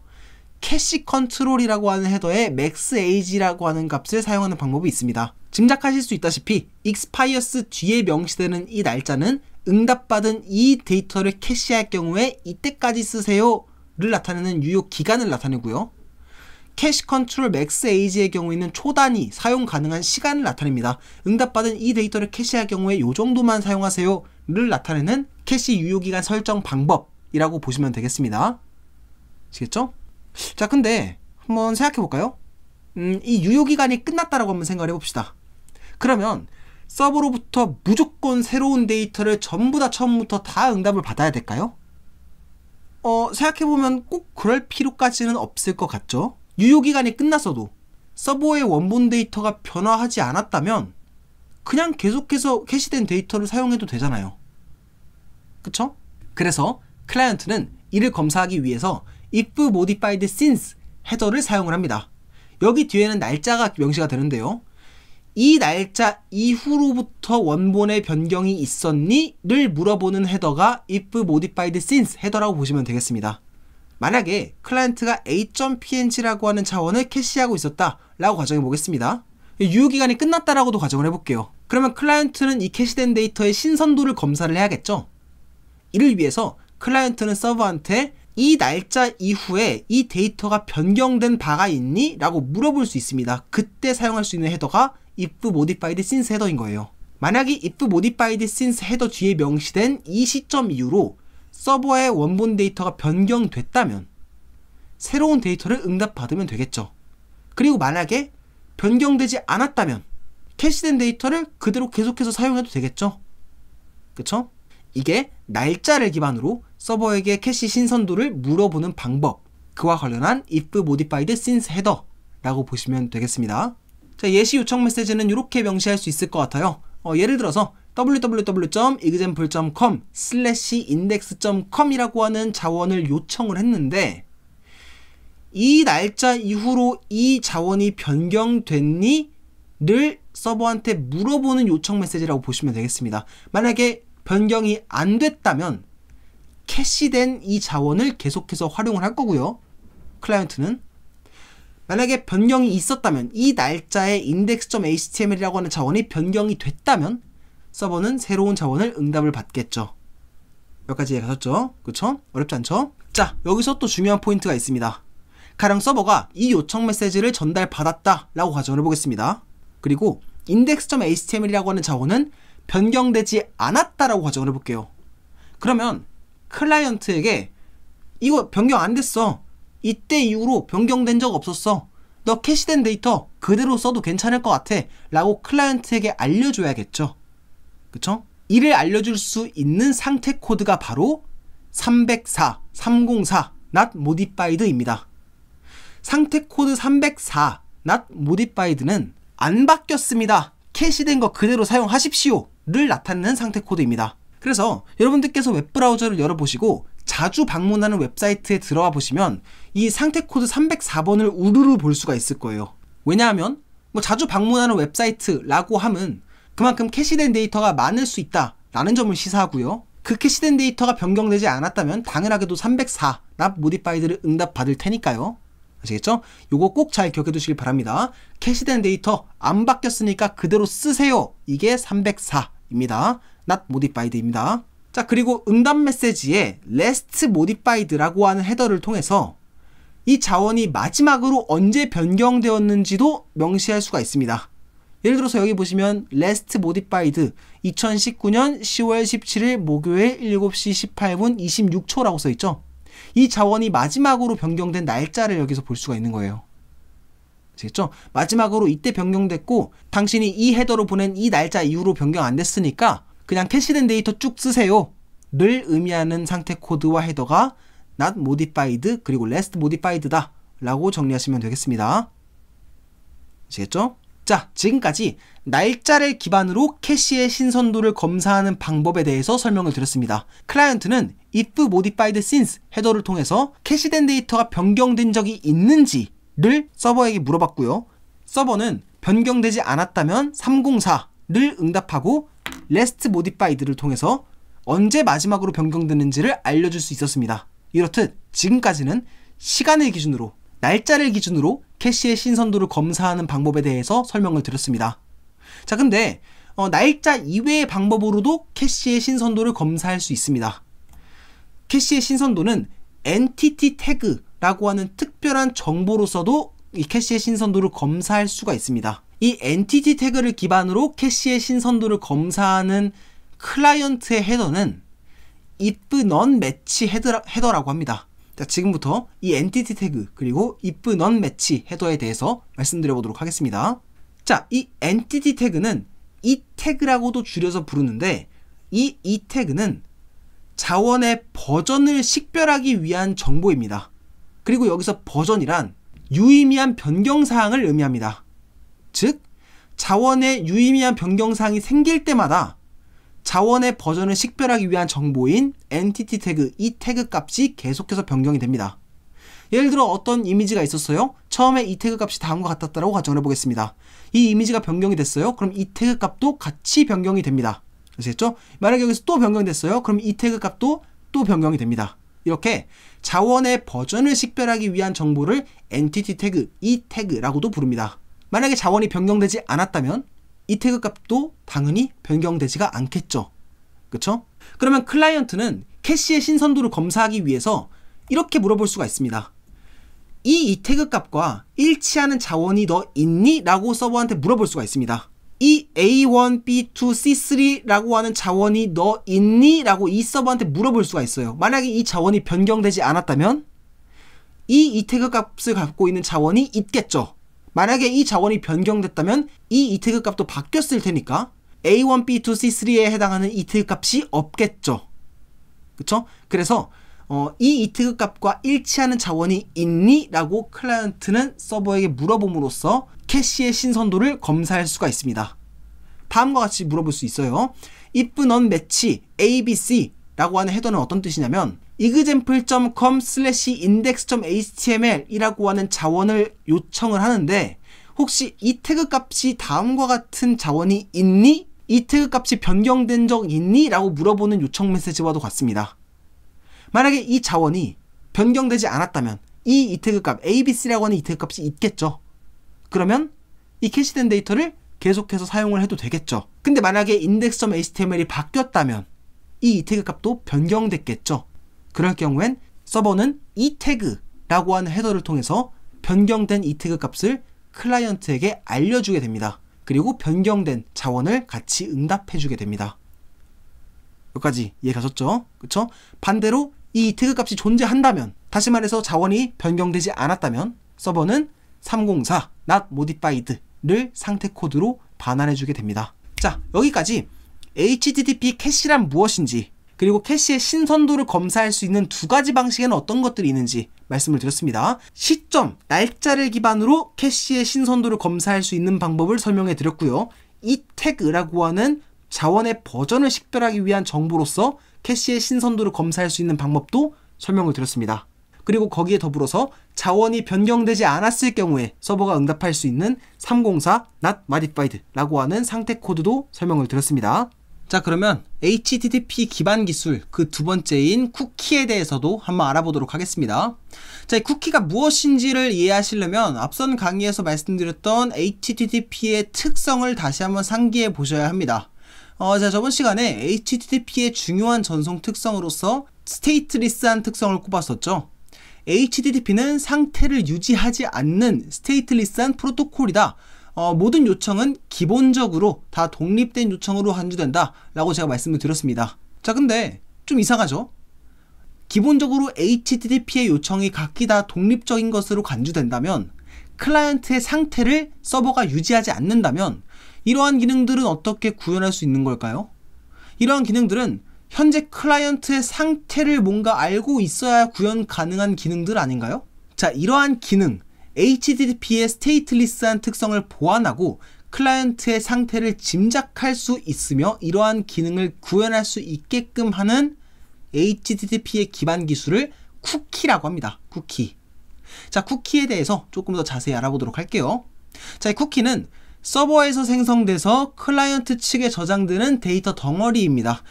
캐시 컨트롤이라고 하는 헤더에 max age라고 하는 값을 사용하는 방법이 있습니다. 짐작하실 수 있다시피 expires 뒤에 명시되는 이 날짜는 응답받은 이 데이터를 캐시할 경우에 이때까지 쓰세요 를 나타내는 유효 기간을 나타내고요. 캐시 컨트롤 맥스 에이지의 경우에는 초단위 사용 가능한 시간을 나타냅니다. 응답받은 이 데이터를 캐시할 경우에 이 정도만 사용하세요를 나타내는 캐시 유효기간 설정 방법이라고 보시면 되겠습니다. 아시겠죠? 자, 근데 한번 생각해볼까요? 이 유효기간이 끝났다라고 한번 생각을 해봅시다. 그러면 서버로부터 무조건 새로운 데이터를 전부 다 처음부터 다 응답을 받아야 될까요? 생각해보면 꼭 그럴 필요까지는 없을 것 같죠? 유효기간이 끝났어도 서버의 원본 데이터가 변화하지 않았다면 그냥 계속해서 캐시된 데이터를 사용해도 되잖아요. 그쵸? 그래서 클라이언트는 이를 검사하기 위해서 if modified since 헤더를 사용을 합니다. 여기 뒤에는 날짜가 명시가 되는데요. 이 날짜 이후로부터 원본의 변경이 있었니? 를 물어보는 헤더가 if modified since 헤더라고 보시면 되겠습니다. 만약에 클라이언트가 a.png라고 하는 차원을 캐시하고 있었다 라고 가정해 보겠습니다. 유효기간이 끝났다라고도 가정을 해볼게요. 그러면 클라이언트는 이 캐시된 데이터의 신선도를 검사를 해야겠죠. 이를 위해서 클라이언트는 서버한테 이 날짜 이후에 이 데이터가 변경된 바가 있니? 라고 물어볼 수 있습니다. 그때 사용할 수 있는 헤더가 if modified since 헤더인 거예요. 만약에 if modified since 헤더 뒤에 명시된 이 시점 이후로 서버의 원본 데이터가 변경됐다면 새로운 데이터를 응답받으면 되겠죠. 그리고 만약에 변경되지 않았다면 캐시된 데이터를 그대로 계속해서 사용해도 되겠죠. 그쵸? 이게 날짜를 기반으로 서버에게 캐시 신선도를 물어보는 방법, 그와 관련한 if modified since 헤더라고 보시면 되겠습니다. 자, 예시 요청 메시지는 이렇게 명시할 수 있을 것 같아요. 예를 들어서 www.example.com/index.com 이라고 하는 자원을 요청을 했는데 이 날짜 이후로 이 자원이 변경됐니? 를 서버한테 물어보는 요청 메시지라고 보시면 되겠습니다. 만약에 변경이 안 됐다면 캐시된 이 자원을 계속해서 활용을 할 거고요. 클라이언트는 만약에 변경이 있었다면 이 날짜의 index.html이라고 하는 자원이 변경이 됐다면 서버는 새로운 자원을 응답을 받겠죠. 여기까지 이해가셨죠? 그쵸? 어렵지 않죠? 자, 여기서 또 중요한 포인트가 있습니다. 가령 서버가 이 요청 메시지를 전달받았다 라고 가정을 해보겠습니다. 그리고 index.html이라고 하는 자원은 변경되지 않았다라고 가정을 해볼게요. 그러면 클라이언트에게 이거 변경 안 됐어. 이때 이후로 변경된 적 없었어. 너 캐시된 데이터 그대로 써도 괜찮을 것 같아 라고 클라이언트에게 알려줘야겠죠. 그쵸? 이를 알려줄 수 있는 상태 코드가 바로 304 not modified 입니다. 상태 코드 304 not modified는 안 바뀌었습니다. 캐시된 거 그대로 사용하십시오 를 나타내는 상태 코드입니다. 그래서 여러분들께서 웹브라우저를 열어보시고 자주 방문하는 웹사이트에 들어와 보시면 이 상태 코드 304번을 우르르 볼 수가 있을 거예요. 왜냐하면 자주 방문하는 웹사이트라고 함은 그만큼 캐시된 데이터가 많을 수 있다 라는 점을 시사하고요. 그 캐시된 데이터가 변경되지 않았다면 당연하게도 304 not modified를 응답받을 테니까요. 아시겠죠? 요거 꼭 잘 기억해 두시길 바랍니다. 캐시된 데이터 안 바뀌었으니까 그대로 쓰세요. 이게 304입니다. not modified입니다. 자, 그리고 응답 메시지에 last modified라고 하는 헤더를 통해서 이 자원이 마지막으로 언제 변경되었는지도 명시할 수가 있습니다. 예를 들어서 여기 보시면 last modified 2019년 10월 17일 목요일 7시 18분 26초라고 써있죠. 이 자원이 마지막으로 변경된 날짜를 여기서 볼 수가 있는 거예요. 아시겠죠? 마지막으로 이때 변경됐고 당신이 이 헤더로 보낸 이 날짜 이후로 변경 안 됐으니까 그냥 캐시된 데이터 쭉 쓰세요 를 의미하는 상태 코드와 헤더가 not modified 그리고 last modified다 라고 정리하시면 되겠습니다. 아시겠죠? 자, 지금까지 날짜를 기반으로 캐시의 신선도를 검사하는 방법에 대해서 설명을 드렸습니다. 클라이언트는 if modified since 헤더를 통해서 캐시된 데이터가 변경된 적이 있는지를 서버에게 물어봤고요. 서버는 변경되지 않았다면 304를 응답하고 last modified를 통해서 언제 마지막으로 변경됐는지를 알려줄 수 있었습니다. 이렇듯 지금까지는 시간을 기준으로, 날짜를 기준으로 캐시의 신선도를 검사하는 방법에 대해서 설명을 드렸습니다. 자, 근데 날짜 이외의 방법으로도 캐시의 신선도를 검사할 수 있습니다. 캐시의 신선도는 엔티티 태그라고 하는 특별한 정보로서도 이 캐시의 신선도를 검사할 수가 있습니다. 이 엔티티 태그를 기반으로 캐시의 신선도를 검사하는 클라이언트의 헤더는 if none match 헤더라고 합니다. 자, 지금부터 이 엔티티 태그 그리고 if none match 헤더에 대해서 말씀드려 보도록 하겠습니다. 자, 이 엔티티 태그는 이 태그라고도 줄여서 부르는데 이 태그는 자원의 버전을 식별하기 위한 정보입니다. 그리고 여기서 버전이란 유의미한 변경사항을 의미합니다. 즉, 자원의 유의미한 변경사항이 생길 때마다 자원의 버전을 식별하기 위한 정보인 엔티티 태그, 이 태그 값이 계속해서 변경이 됩니다. 예를 들어 어떤 이미지가 있었어요. 처음에 이 태그 값이 다음과 같았다고 가정을 해보겠습니다. 이 이미지가 변경이 됐어요. 그럼 이 태그 값도 같이 변경이 됩니다. 아시겠죠? 만약에 여기서 또 변경이 됐어요. 그럼 이 태그 값도 또 변경이 됩니다. 이렇게 자원의 버전을 식별하기 위한 정보를 엔티티 태그, 이 태그라고도 부릅니다. 만약에 자원이 변경되지 않았다면 이 태그 값도 당연히 변경되지가 않겠죠. 그쵸? 그러면 클라이언트는 캐시의 신선도를 검사하기 위해서 이렇게 물어볼 수가 있습니다. 이 태그 값과 일치하는 자원이 너 있니? 라고 서버한테 물어볼 수가 있습니다. 이 A1, B2, C3 라고 하는 자원이 너 있니? 라고 이 서버한테 물어볼 수가 있어요. 만약에 이 자원이 변경되지 않았다면 이 태그 값을 갖고 있는 자원이 있겠죠. 만약에 이 자원이 변경됐다면 이 태그 값도 바뀌었을 테니까 A1, B2, C3에 해당하는 이 태그 값이 없겠죠. 그쵸? 그래서 이 태그 값과 일치하는 자원이 있니? 라고 클라이언트는 서버에게 물어봄으로써 캐시의 신선도를 검사할 수가 있습니다. 다음과 같이 물어볼 수 있어요. if none match abc 라고 하는 헤더는 어떤 뜻이냐면 example.com/index.html 이라고 하는 자원을 요청을 하는데 혹시 이 태그 값이 다음과 같은 자원이 있니? 이 태그 값이 변경된 적 있니? 라고 물어보는 요청 메시지와도 같습니다. 만약에 이 자원이 변경되지 않았다면 이 태그 값 abc라고 하는 이 태그 값이 있겠죠. 그러면 이 캐시된 데이터를 계속해서 사용을 해도 되겠죠. 근데 만약에 index.html이 바뀌었다면 이 태그 값도 변경됐겠죠. 그럴 경우엔 서버는 이 태그라고 하는 헤더를 통해서 변경된 이 태그 값을 클라이언트에게 알려주게 됩니다. 그리고 변경된 자원을 같이 응답해주게 됩니다. 여기까지 이해가셨죠? 그쵸? 반대로 이 태그 값이 존재한다면, 다시 말해서 자원이 변경되지 않았다면 서버는 304 not modified를 상태 코드로 반환해주게 됩니다. 자, 여기까지 HTTP 캐시란 무엇인지, 그리고 캐시의 신선도를 검사할 수 있는 두 가지 방식에는 어떤 것들이 있는지 말씀을 드렸습니다. 시점, 날짜를 기반으로 캐시의 신선도를 검사할 수 있는 방법을 설명해 드렸고요. 이 태그라고 하는 자원의 버전을 식별하기 위한 정보로서 캐시의 신선도를 검사할 수 있는 방법도 설명을 드렸습니다. 그리고 거기에 더불어서 자원이 변경되지 않았을 경우에 서버가 응답할 수 있는 304 not modified 라고 하는 상태 코드도 설명을 드렸습니다. 자, 그러면 HTTP 기반 기술 그 두 번째인 쿠키에 대해서도 한번 알아보도록 하겠습니다. 자, 이 쿠키가 무엇인지를 이해하시려면 앞선 강의에서 말씀드렸던 HTTP의 특성을 다시 한번 상기해 보셔야 합니다. 자, 저번 시간에 HTTP의 중요한 전송 특성으로서 스테이트리스한 특성을 꼽았었죠. HTTP는 상태를 유지하지 않는 스테이트리스한 프로토콜이다. 모든 요청은 기본적으로 다 독립된 요청으로 간주된다 라고 제가 말씀을 드렸습니다. 자, 근데 좀 이상하죠? 기본적으로 HTTP의 요청이 각기 다 독립적인 것으로 간주된다면, 클라이언트의 상태를 서버가 유지하지 않는다면 이러한 기능들은 어떻게 구현할 수 있는 걸까요? 이러한 기능들은 현재 클라이언트의 상태를 뭔가 알고 있어야 구현 가능한 기능들 아닌가요? 자, 이러한 기능, HTTP의 스테이트리스한 특성을 보완하고 클라이언트의 상태를 짐작할 수 있으며 이러한 기능을 구현할 수 있게끔 하는 HTTP의 기반 기술을 쿠키라고 합니다. 쿠키. 자, 쿠키에 대해서 조금 더 자세히 알아보도록 할게요. 자, 이 쿠키는 서버에서 생성돼서 클라이언트 측에 저장되는 데이터 덩어리입니다.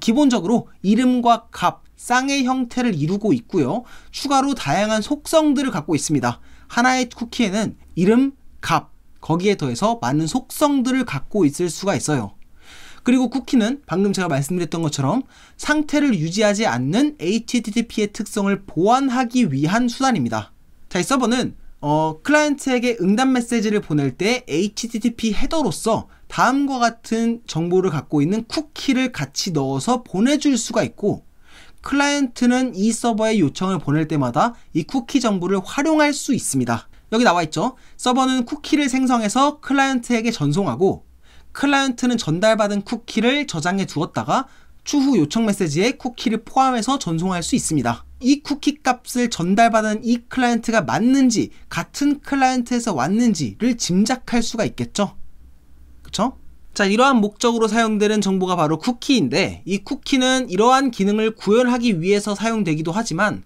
기본적으로 이름과 값, 쌍의 형태를 이루고 있고요. 추가로 다양한 속성들을 갖고 있습니다. 하나의 쿠키에는 이름, 값, 거기에 더해서 많은 속성들을 갖고 있을 수가 있어요. 그리고 쿠키는 방금 제가 말씀드렸던 것처럼 상태를 유지하지 않는 HTTP의 특성을 보완하기 위한 수단입니다. 자, 이 서버는 클라이언트에게 응답 메시지를 보낼 때 HTTP 헤더로서 다음과 같은 정보를 갖고 있는 쿠키를 같이 넣어서 보내줄 수가 있고, 클라이언트는 이 서버에 요청을 보낼 때마다 이 쿠키 정보를 활용할 수 있습니다. 여기 나와 있죠. 서버는 쿠키를 생성해서 클라이언트에게 전송하고, 클라이언트는 전달받은 쿠키를 저장해 두었다가 추후 요청 메시지에 쿠키를 포함해서 전송할 수 있습니다. 이 쿠키 값을 전달받은 이 클라이언트가 맞는지, 같은 클라이언트에서 왔는지를 짐작할 수가 있겠죠. 그쵸? 자, 이러한 목적으로 사용되는 정보가 바로 쿠키인데, 이 쿠키는 이러한 기능을 구현하기 위해서 사용되기도 하지만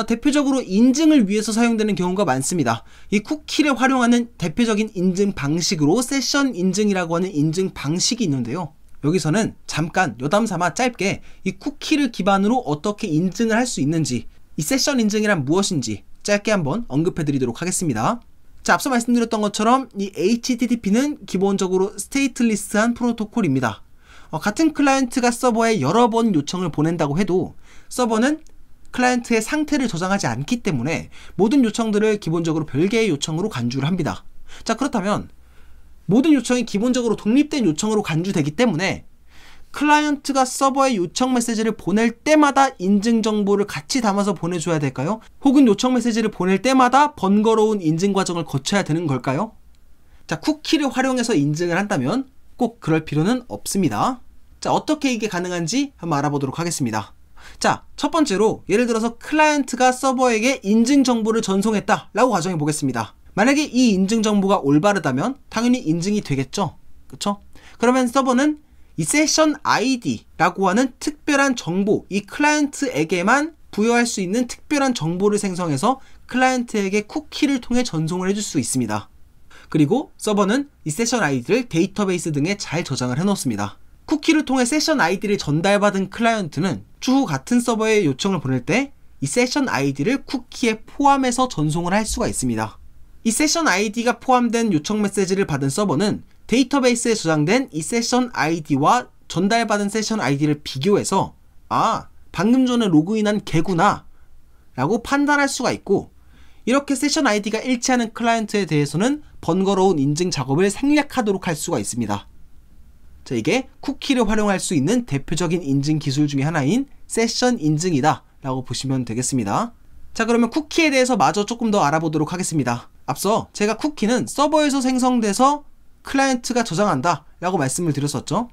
대표적으로 인증을 위해서 사용되는 경우가 많습니다. 이 쿠키를 활용하는 대표적인 인증 방식으로 세션 인증이라고 하는 인증 방식이 있는데요. 여기서는 잠깐 여담삼아 짧게 이 쿠키를 기반으로 어떻게 인증을 할 수 있는지, 이 세션 인증이란 무엇인지 짧게 한번 언급해 드리도록 하겠습니다. 자, 앞서 말씀드렸던 것처럼 이 HTTP는 기본적으로 스테이트리스한 프로토콜입니다. 같은 클라이언트가 서버에 여러 번 요청을 보낸다고 해도 서버는 클라이언트의 상태를 저장하지 않기 때문에 모든 요청들을 기본적으로 별개의 요청으로 간주를 합니다. 자, 그렇다면 모든 요청이 기본적으로 독립된 요청으로 간주되기 때문에 클라이언트가 서버에 요청 메시지를 보낼 때마다 인증 정보를 같이 담아서 보내줘야 될까요? 혹은 요청 메시지를 보낼 때마다 번거로운 인증 과정을 거쳐야 되는 걸까요? 자, 쿠키를 활용해서 인증을 한다면 꼭 그럴 필요는 없습니다. 자, 어떻게 이게 가능한지 한번 알아보도록 하겠습니다. 자, 첫 번째로 예를 들어서 클라이언트가 서버에게 인증 정보를 전송했다 라고 가정해 보겠습니다. 만약에 이 인증 정보가 올바르다면 당연히 인증이 되겠죠. 그쵸? 그러면 서버는 이 세션 ID라고 하는 특별한 정보, 이 클라이언트에게만 부여할 수 있는 특별한 정보를 생성해서 클라이언트에게 쿠키를 통해 전송을 해줄 수 있습니다. 그리고 서버는 이 세션 ID를 데이터베이스 등에 잘 저장을 해놓습니다. 쿠키를 통해 세션 ID를 전달받은 클라이언트는 추후 같은 서버에 요청을 보낼 때 이 세션 ID를 쿠키에 포함해서 전송을 할 수가 있습니다. 이 세션 ID가 포함된 요청 메시지를 받은 서버는 데이터베이스에 저장된 이 세션 ID와 전달받은 세션 ID를 비교해서 방금 전에 로그인한 걔구나 라고 판단할 수가 있고, 이렇게 세션 ID가 일치하는 클라이언트에 대해서는 번거로운 인증 작업을 생략하도록 할 수가 있습니다. 자, 이게 쿠키를 활용할 수 있는 대표적인 인증 기술 중에 하나인 세션 인증이다 라고 보시면 되겠습니다. 자, 그러면 쿠키에 대해서 마저 조금 더 알아보도록 하겠습니다. 앞서 제가 쿠키는 서버에서 생성돼서 클라이언트가 저장한다 라고 말씀을 드렸었죠.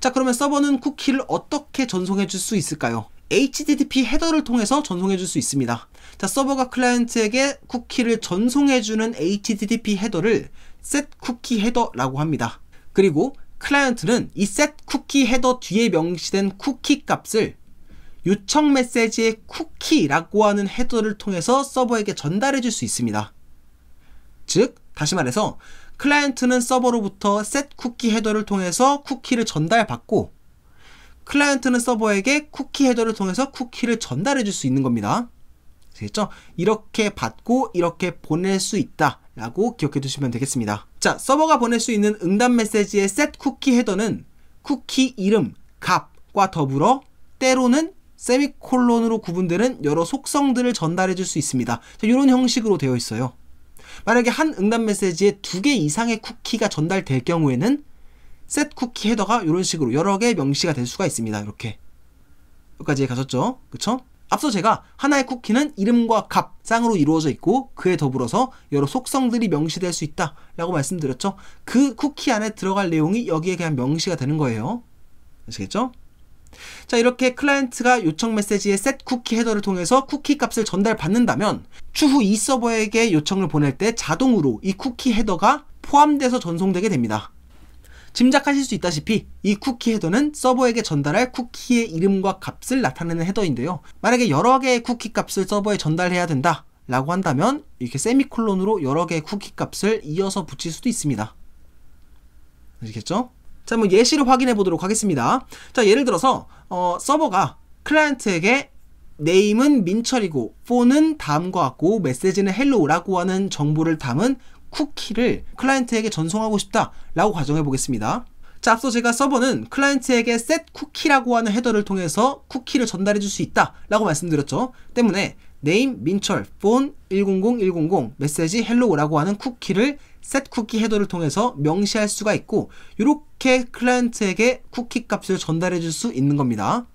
자, 그러면 서버는 쿠키를 어떻게 전송해 줄 수 있을까요? HTTP 헤더를 통해서 전송해 줄 수 있습니다. 자, 서버가 클라이언트에게 쿠키를 전송해 주는 HTTP 헤더를 setCookie 헤더라고 합니다. 그리고 클라이언트는 이 setCookie 헤더 뒤에 명시된 쿠키 값을 요청 메시지의 쿠키라고 하는 헤더를 통해서 서버에게 전달해 줄 수 있습니다. 즉, 다시 말해서 클라이언트는 서버로부터 setCookie 헤더를 통해서 쿠키를 전달받고, 클라이언트는 서버에게 쿠키 헤더를 통해서 쿠키를 전달해 줄 수 있는 겁니다. 아시겠죠? 이렇게 받고 이렇게 보낼 수 있다 라고 기억해 두시면 되겠습니다. 자, 서버가 보낼 수 있는 응답 메시지의 setCookie 헤더는 쿠키 이름, 값과 더불어 때로는 세미콜론으로 구분되는 여러 속성들을 전달해 줄 수 있습니다. 자, 이런 형식으로 되어 있어요. 만약에 한 응답 메시지에 2개 이상의 쿠키가 전달될 경우에는 setCookie 헤더가 이런 식으로 여러 개 명시가 될 수가 있습니다. 이렇게 여기까지 가셨죠? 그쵸? 앞서 제가 하나의 쿠키는 이름과 값, 쌍으로 이루어져 있고 그에 더불어서 여러 속성들이 명시될 수 있다 라고 말씀드렸죠. 그 쿠키 안에 들어갈 내용이 여기에 그냥 명시가 되는 거예요. 아시겠죠? 자, 이렇게 클라이언트가 요청 메시지의 setCookie 헤더를 통해서 쿠키 값을 전달받는다면 추후 이 서버에게 요청을 보낼 때 자동으로 이 쿠키 헤더가 포함돼서 전송되게 됩니다. 짐작하실 수 있다시피 이 쿠키 헤더는 서버에게 전달할 쿠키의 이름과 값을 나타내는 헤더인데요. 만약에 여러 개의 쿠키 값을 서버에 전달해야 된다 라고 한다면 이렇게 세미콜론으로 여러 개의 쿠키 값을 이어서 붙일 수도 있습니다. 아시겠죠? 자, 한번 예시를 확인해 보도록 하겠습니다. 자, 예를 들어서 서버가 클라이언트에게 네임은 민철이고 폰은 다음과 같고 메시지는 헬로우라고 하는 정보를 담은 쿠키를 클라이언트에게 전송하고 싶다 라고 가정해 보겠습니다. 자, 앞서 제가 서버는 클라이언트에게 setCookie라고 하는 헤더를 통해서 쿠키를 전달해 줄 수 있다 라고 말씀드렸죠. 때문에 name, 민철, phone 100100, 메시지 hello라고 하는 쿠키를 set 쿠키 헤더를 통해서 명시할 수가 있고 이렇게 클라이언트에게 쿠키 값을 전달해 줄 수 있는 겁니다.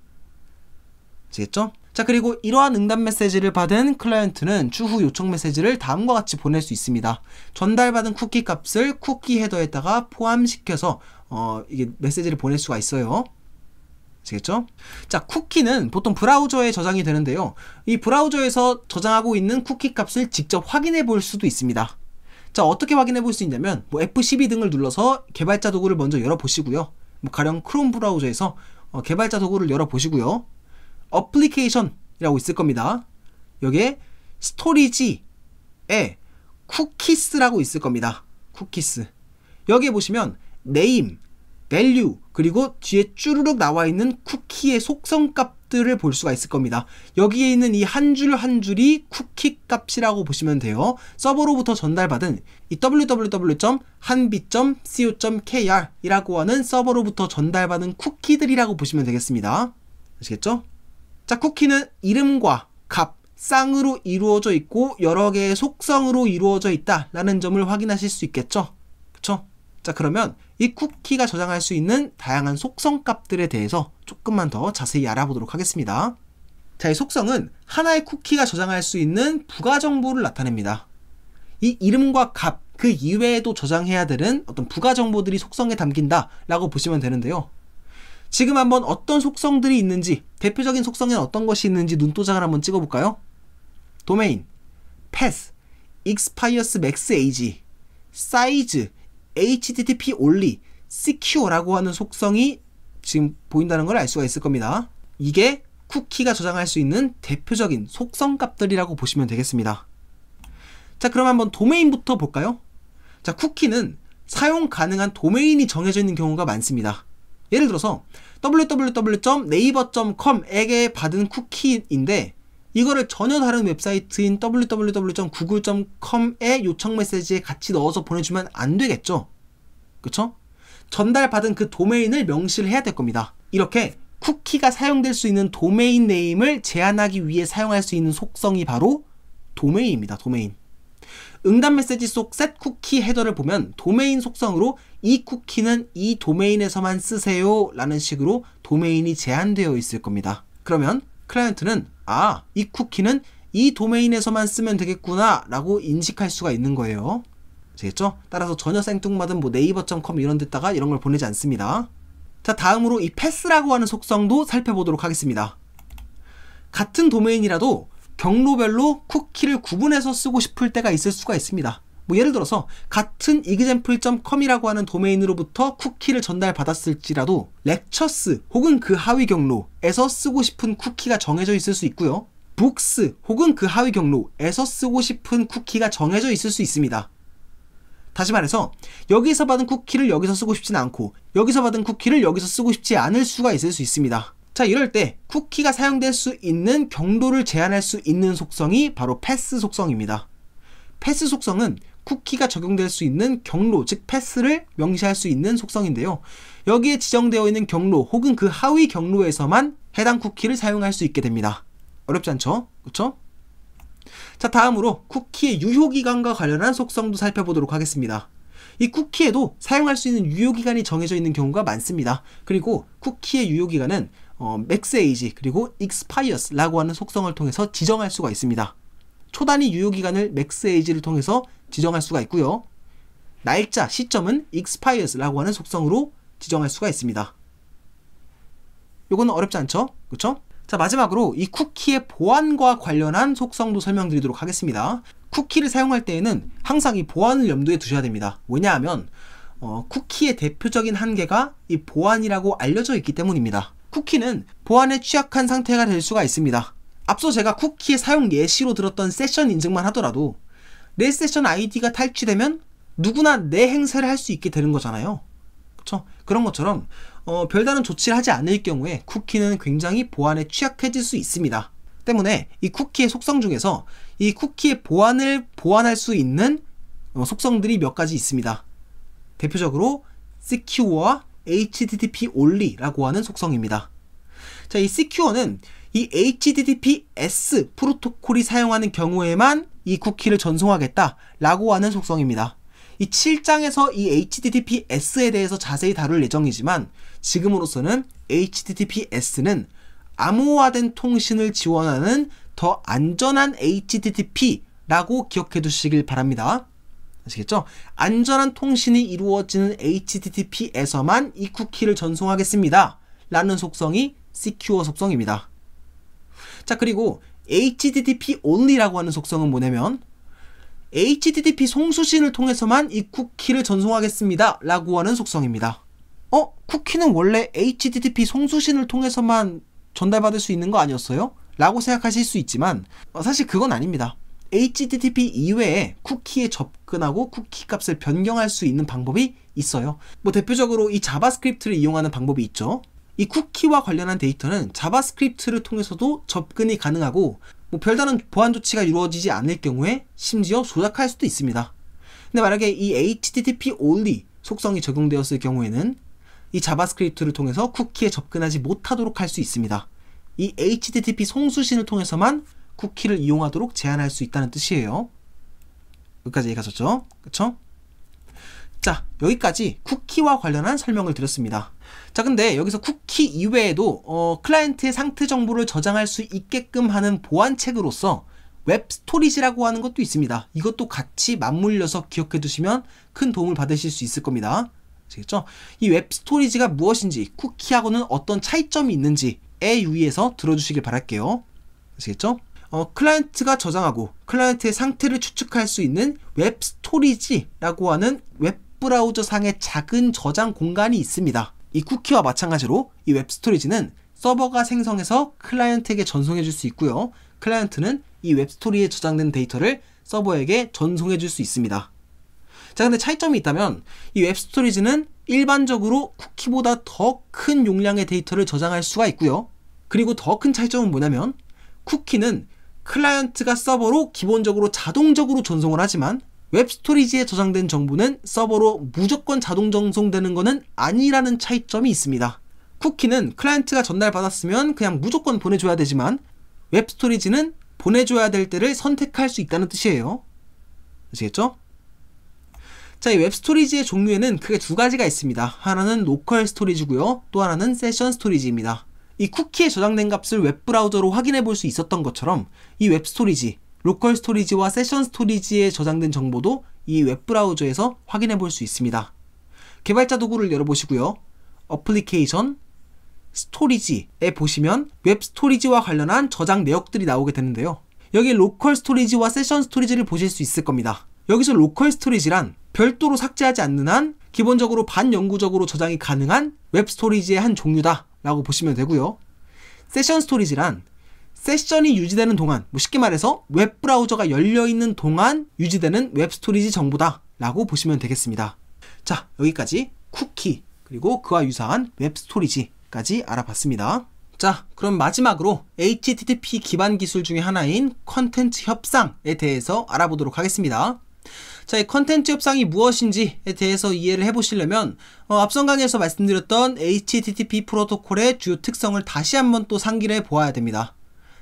아시겠죠? 자, 그리고 이러한 응답 메시지를 받은 클라이언트는 추후 요청 메시지를 다음과 같이 보낼 수 있습니다. 전달받은 쿠키 값을 쿠키 헤더에다가 포함시켜서 이게 메시지를 보낼 수가 있어요. 아시겠죠? 자, 쿠키는 보통 브라우저에 저장이 되는데요. 이 브라우저에서 저장하고 있는 쿠키 값을 직접 확인해 볼 수도 있습니다. 자, 어떻게 확인해 볼 수 있냐면 F12 등을 눌러서 개발자 도구를 먼저 열어보시고요. 가령 크롬 브라우저에서 개발자 도구를 열어보시고요. 어플리케이션이라고 있을 겁니다. 여기에 스토리지에 쿠키스라고 있을 겁니다. 쿠키스. 여기에 보시면 name, value, 그리고 뒤에 쭈르륵 나와 있는 쿠키의 속성 값들을 볼 수가 있을 겁니다. 여기에 있는 이 한 줄 한 줄이 쿠키 값이라고 보시면 돼요. 서버로부터 전달받은 이 www.hanbi.co.kr 이라고 하는 서버로부터 전달받은 쿠키들이라고 보시면 되겠습니다. 아시겠죠? 자, 쿠키는 이름과 값, 쌍으로 이루어져 있고 여러 개의 속성으로 이루어져 있다라는 점을 확인하실 수 있겠죠? 그쵸? 자, 그러면 이 쿠키가 저장할 수 있는 다양한 속성 값들에 대해서 조금만 더 자세히 알아보도록 하겠습니다. 자, 이 속성은 하나의 쿠키가 저장할 수 있는 부가 정보를 나타냅니다. 이 이름과 값, 그 이외에도 저장해야 되는 어떤 부가 정보들이 속성에 담긴다라고 보시면 되는데요. 지금 한번 어떤 속성들이 있는지, 대표적인 속성에는 어떤 것이 있는지 눈도장을 한번 찍어볼까요? 도메인, path, expires max age, size, http only, secure라고 하는 속성이 지금 보인다는 걸 알 수가 있을 겁니다. 이게 쿠키가 저장할 수 있는 대표적인 속성 값들이라고 보시면 되겠습니다. 자, 그럼 한번 도메인부터 볼까요? 자, 쿠키는 사용 가능한 도메인이 정해져 있는 경우가 많습니다. 예를 들어서 www.naver.com에게 받은 쿠키인데 이거를 전혀 다른 웹사이트인 www.google.com의 요청 메시지에 같이 넣어서 보내주면 안 되겠죠? 그쵸? 전달받은 그 도메인을 명시를 해야 될 겁니다. 이렇게 쿠키가 사용될 수 있는 도메인 네임을 제한하기 위해 사용할 수 있는 속성이 바로 도메인입니다. 도메인. 응답 메시지 속 set 쿠키 헤더를 보면 도메인 속성으로 이 쿠키는 이 도메인에서만 쓰세요 라는 식으로 도메인이 제한되어 있을 겁니다. 그러면 클라이언트는 이 쿠키는 이 도메인에서만 쓰면 되겠구나 라고 인식할 수가 있는 거예요. 아시겠죠? 따라서 전혀 생뚱맞은 네이버.com 이런 데다가 이런 걸 보내지 않습니다. 자, 다음으로 이 패스라고 하는 속성도 살펴보도록 하겠습니다. 같은 도메인이라도 경로별로 쿠키를 구분해서 쓰고 싶을 때가 있을 수가 있습니다. 예를 들어서 같은 example.com이라고 하는 도메인으로부터 쿠키를 전달받았을지라도 lectures 혹은 그 하위 경로에서 쓰고 싶은 쿠키가 정해져 있을 수 있고요. books 혹은 그 하위 경로에서 쓰고 싶은 쿠키가 정해져 있을 수 있습니다. 다시 말해서 여기서 받은 쿠키를 여기서 쓰고 싶지는 않고 여기서 받은 쿠키를 여기서 쓰고 싶지 않을 수가 있을 수 있습니다. 자, 이럴 때 쿠키가 사용될 수 있는 경로를 제한할 수 있는 속성이 바로 패스 속성입니다. 패스 속성은 쿠키가 적용될 수 있는 경로, 즉 패스를 명시할 수 있는 속성인데요. 여기에 지정되어 있는 경로 혹은 그 하위 경로에서만 해당 쿠키를 사용할 수 있게 됩니다. 어렵지 않죠? 그렇죠? 자, 다음으로 쿠키의 유효기간과 관련한 속성도 살펴보도록 하겠습니다. 이 쿠키에도 사용할 수 있는 유효기간이 정해져 있는 경우가 많습니다. 그리고 쿠키의 유효기간은 max age 그리고 expires 라고 하는 속성을 통해서 지정할 수가 있습니다. 초단위 유효기간을 max age를 통해서 지정할 수가 있고요. 날짜, 시점은 expires 라고 하는 속성으로 지정할 수가 있습니다. 요거는 어렵지 않죠? 그쵸? 자, 마지막으로 이 쿠키의 보안과 관련한 속성도 설명드리도록 하겠습니다. 쿠키를 사용할 때에는 항상 이 보안을 염두에 두셔야 됩니다. 왜냐하면 쿠키의 대표적인 한계가 이 보안이라고 알려져 있기 때문입니다. 쿠키는 보안에 취약한 상태가 될 수가 있습니다. 앞서 제가 쿠키의 사용 예시로 들었던 세션 인증만 하더라도 내 세션 아이디가 탈취되면 누구나 내 행세를 할 수 있게 되는 거잖아요. 그쵸? 그런 것처럼 별다른 조치를 하지 않을 경우에 쿠키는 굉장히 보안에 취약해질 수 있습니다. 때문에 이 쿠키의 속성 중에서 이 쿠키의 보안을 보완할 수 있는 속성들이 몇 가지 있습니다. 대표적으로 secure와 http only라고 하는 속성입니다. 자, 이 Secure는 이 HTTPS 프로토콜이 사용하는 경우에만 이 쿠키를 전송하겠다라고 하는 속성입니다. 이 7장에서 이 HTTPS에 대해서 자세히 다룰 예정이지만 지금으로서는 HTTPS는 암호화된 통신을 지원하는 더 안전한 HTTP라고 기억해 두시길 바랍니다. 아시겠죠? 안전한 통신이 이루어지는 HTTP에서만 이 쿠키를 전송하겠습니다 라는 속성이 Secure 속성입니다. 자, 그리고 HTTP only라고 하는 속성은 뭐냐면 HTTP 송수신을 통해서만 이 쿠키를 전송하겠습니다 라고 하는 속성입니다. 쿠키는 원래 HTTP 송수신을 통해서만 전달받을 수 있는 거 아니었어요? 라고 생각하실 수 있지만 사실 그건 아닙니다. HTTP 이외에 쿠키에 접근하고 쿠키 값을 변경할 수 있는 방법이 있어요. 뭐 대표적으로 이 자바스크립트를 이용하는 방법이 있죠. 이 쿠키와 관련한 데이터는 자바스크립트를 통해서도 접근이 가능하고 뭐 별다른 보안 조치가 이루어지지 않을 경우에 심지어 조작할 수도 있습니다. 근데 만약에 이 HTTP only 속성이 적용되었을 경우에는 이 자바스크립트를 통해서 쿠키에 접근하지 못하도록 할 수 있습니다. 이 HTTP 송수신을 통해서만 쿠키를 이용하도록 제한할 수 있다는 뜻이에요. 여기까지 얘기하셨죠? 그쵸? 자, 여기까지 쿠키와 관련한 설명을 드렸습니다. 자, 근데 여기서 쿠키 이외에도 클라이언트의 상태 정보를 저장할 수 있게끔 하는 보안책으로서 웹 스토리지라고 하는 것도 있습니다. 이것도 같이 맞물려서 기억해 두시면 큰 도움을 받으실 수 있을 겁니다. 아시겠죠? 이 웹 스토리지가 무엇인지, 쿠키하고는 어떤 차이점이 있는지에 유의해서 들어주시길 바랄게요. 아시겠죠? 클라이언트가 저장하고 클라이언트의 상태를 추측할 수 있는 웹 스토리지라고 하는 웹 브라우저 상의 작은 저장 공간이 있습니다. 이 쿠키와 마찬가지로 이 웹 스토리지는 서버가 생성해서 클라이언트에게 전송해 줄 수 있고요. 클라이언트는 이 웹 스토리에 저장된 데이터를 서버에게 전송해 줄 수 있습니다. 자, 근데 차이점이 있다면 이 웹 스토리지는 일반적으로 쿠키보다 더 큰 용량의 데이터를 저장할 수가 있고요. 그리고 더 큰 차이점은 뭐냐면 쿠키는 클라이언트가 서버로 기본적으로 자동적으로 전송을 하지만 웹 스토리지에 저장된 정보는 서버로 무조건 자동 전송되는 것은 아니라는 차이점이 있습니다. 쿠키는 클라이언트가 전달받았으면 그냥 무조건 보내줘야 되지만 웹 스토리지는 보내줘야 될 때를 선택할 수 있다는 뜻이에요. 아시겠죠? 자, 이 웹 스토리지의 종류에는 크게 두 가지가 있습니다. 하나는 로컬 스토리지고요. 또 하나는 세션 스토리지입니다. 이 쿠키에 저장된 값을 웹 브라우저로 확인해 볼 수 있었던 것처럼 이 웹 스토리지, 로컬 스토리지와 세션 스토리지에 저장된 정보도 이 웹 브라우저에서 확인해 볼 수 있습니다. 개발자 도구를 열어보시고요. 어플리케이션, 스토리지에 보시면 웹 스토리지와 관련한 저장 내역들이 나오게 되는데요. 여기 로컬 스토리지와 세션 스토리지를 보실 수 있을 겁니다. 여기서 로컬 스토리지란 별도로 삭제하지 않는 한 기본적으로 반영구적으로 저장이 가능한 웹 스토리지의 한 종류다 라고 보시면 되고요. 세션 스토리지란 세션이 유지되는 동안, 쉽게 말해서 웹 브라우저가 열려있는 동안 유지되는 웹 스토리지 정보다 라고 보시면 되겠습니다. 자, 여기까지 쿠키 그리고 그와 유사한 웹 스토리지까지 알아봤습니다. 자, 그럼 마지막으로 HTTP 기반 기술 중에 하나인 컨텐츠 협상에 대해서 알아보도록 하겠습니다. 자, 이 컨텐츠 협상이 무엇인지에 대해서 이해를 해보시려면 앞선 강의에서 말씀드렸던 HTTP 프로토콜의 주요 특성을 다시 한번 또 상기를 해보아야 됩니다.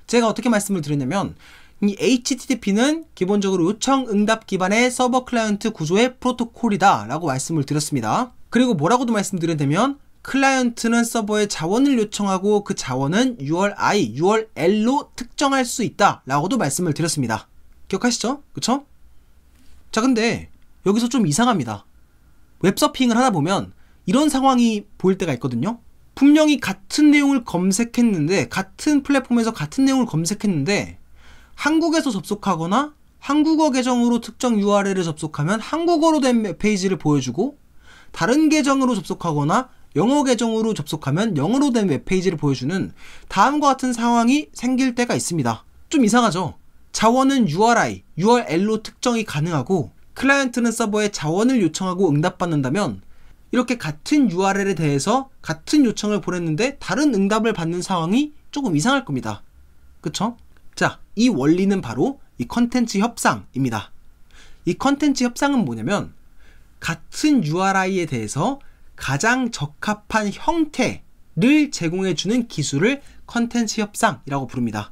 제가 어떻게 말씀을 드렸냐면 이 HTTP는 기본적으로 요청 응답 기반의 서버 클라이언트 구조의 프로토콜이다 라고 말씀을 드렸습니다. 그리고 뭐라고도 말씀드렸냐면 클라이언트는 서버에 자원을 요청하고 그 자원은 URI, URL로 특정할 수 있다 라고도 말씀을 드렸습니다. 기억하시죠? 그쵸? 자, 근데 여기서 좀 이상합니다. 웹서핑을 하다 보면 이런 상황이 보일 때가 있거든요. 분명히 같은 내용을 검색했는데, 같은 플랫폼에서 같은 내용을 검색했는데 한국에서 접속하거나 한국어 계정으로 특정 URL에 접속하면 한국어로 된 웹페이지를 보여주고, 다른 계정으로 접속하거나 영어 계정으로 접속하면 영어로 된 웹페이지를 보여주는 다음과 같은 상황이 생길 때가 있습니다. 좀 이상하죠? 자원은 URI, URL로 특정이 가능하고 클라이언트는 서버에 자원을 요청하고 응답받는다면 이렇게 같은 URL에 대해서 같은 요청을 보냈는데 다른 응답을 받는 상황이 조금 이상할 겁니다. 그쵸? 자, 이 원리는 바로 이 컨텐츠 협상입니다. 이 컨텐츠 협상은 뭐냐면 같은 URI에 대해서 가장 적합한 형태를 제공해주는 기술을 컨텐츠 협상이라고 부릅니다.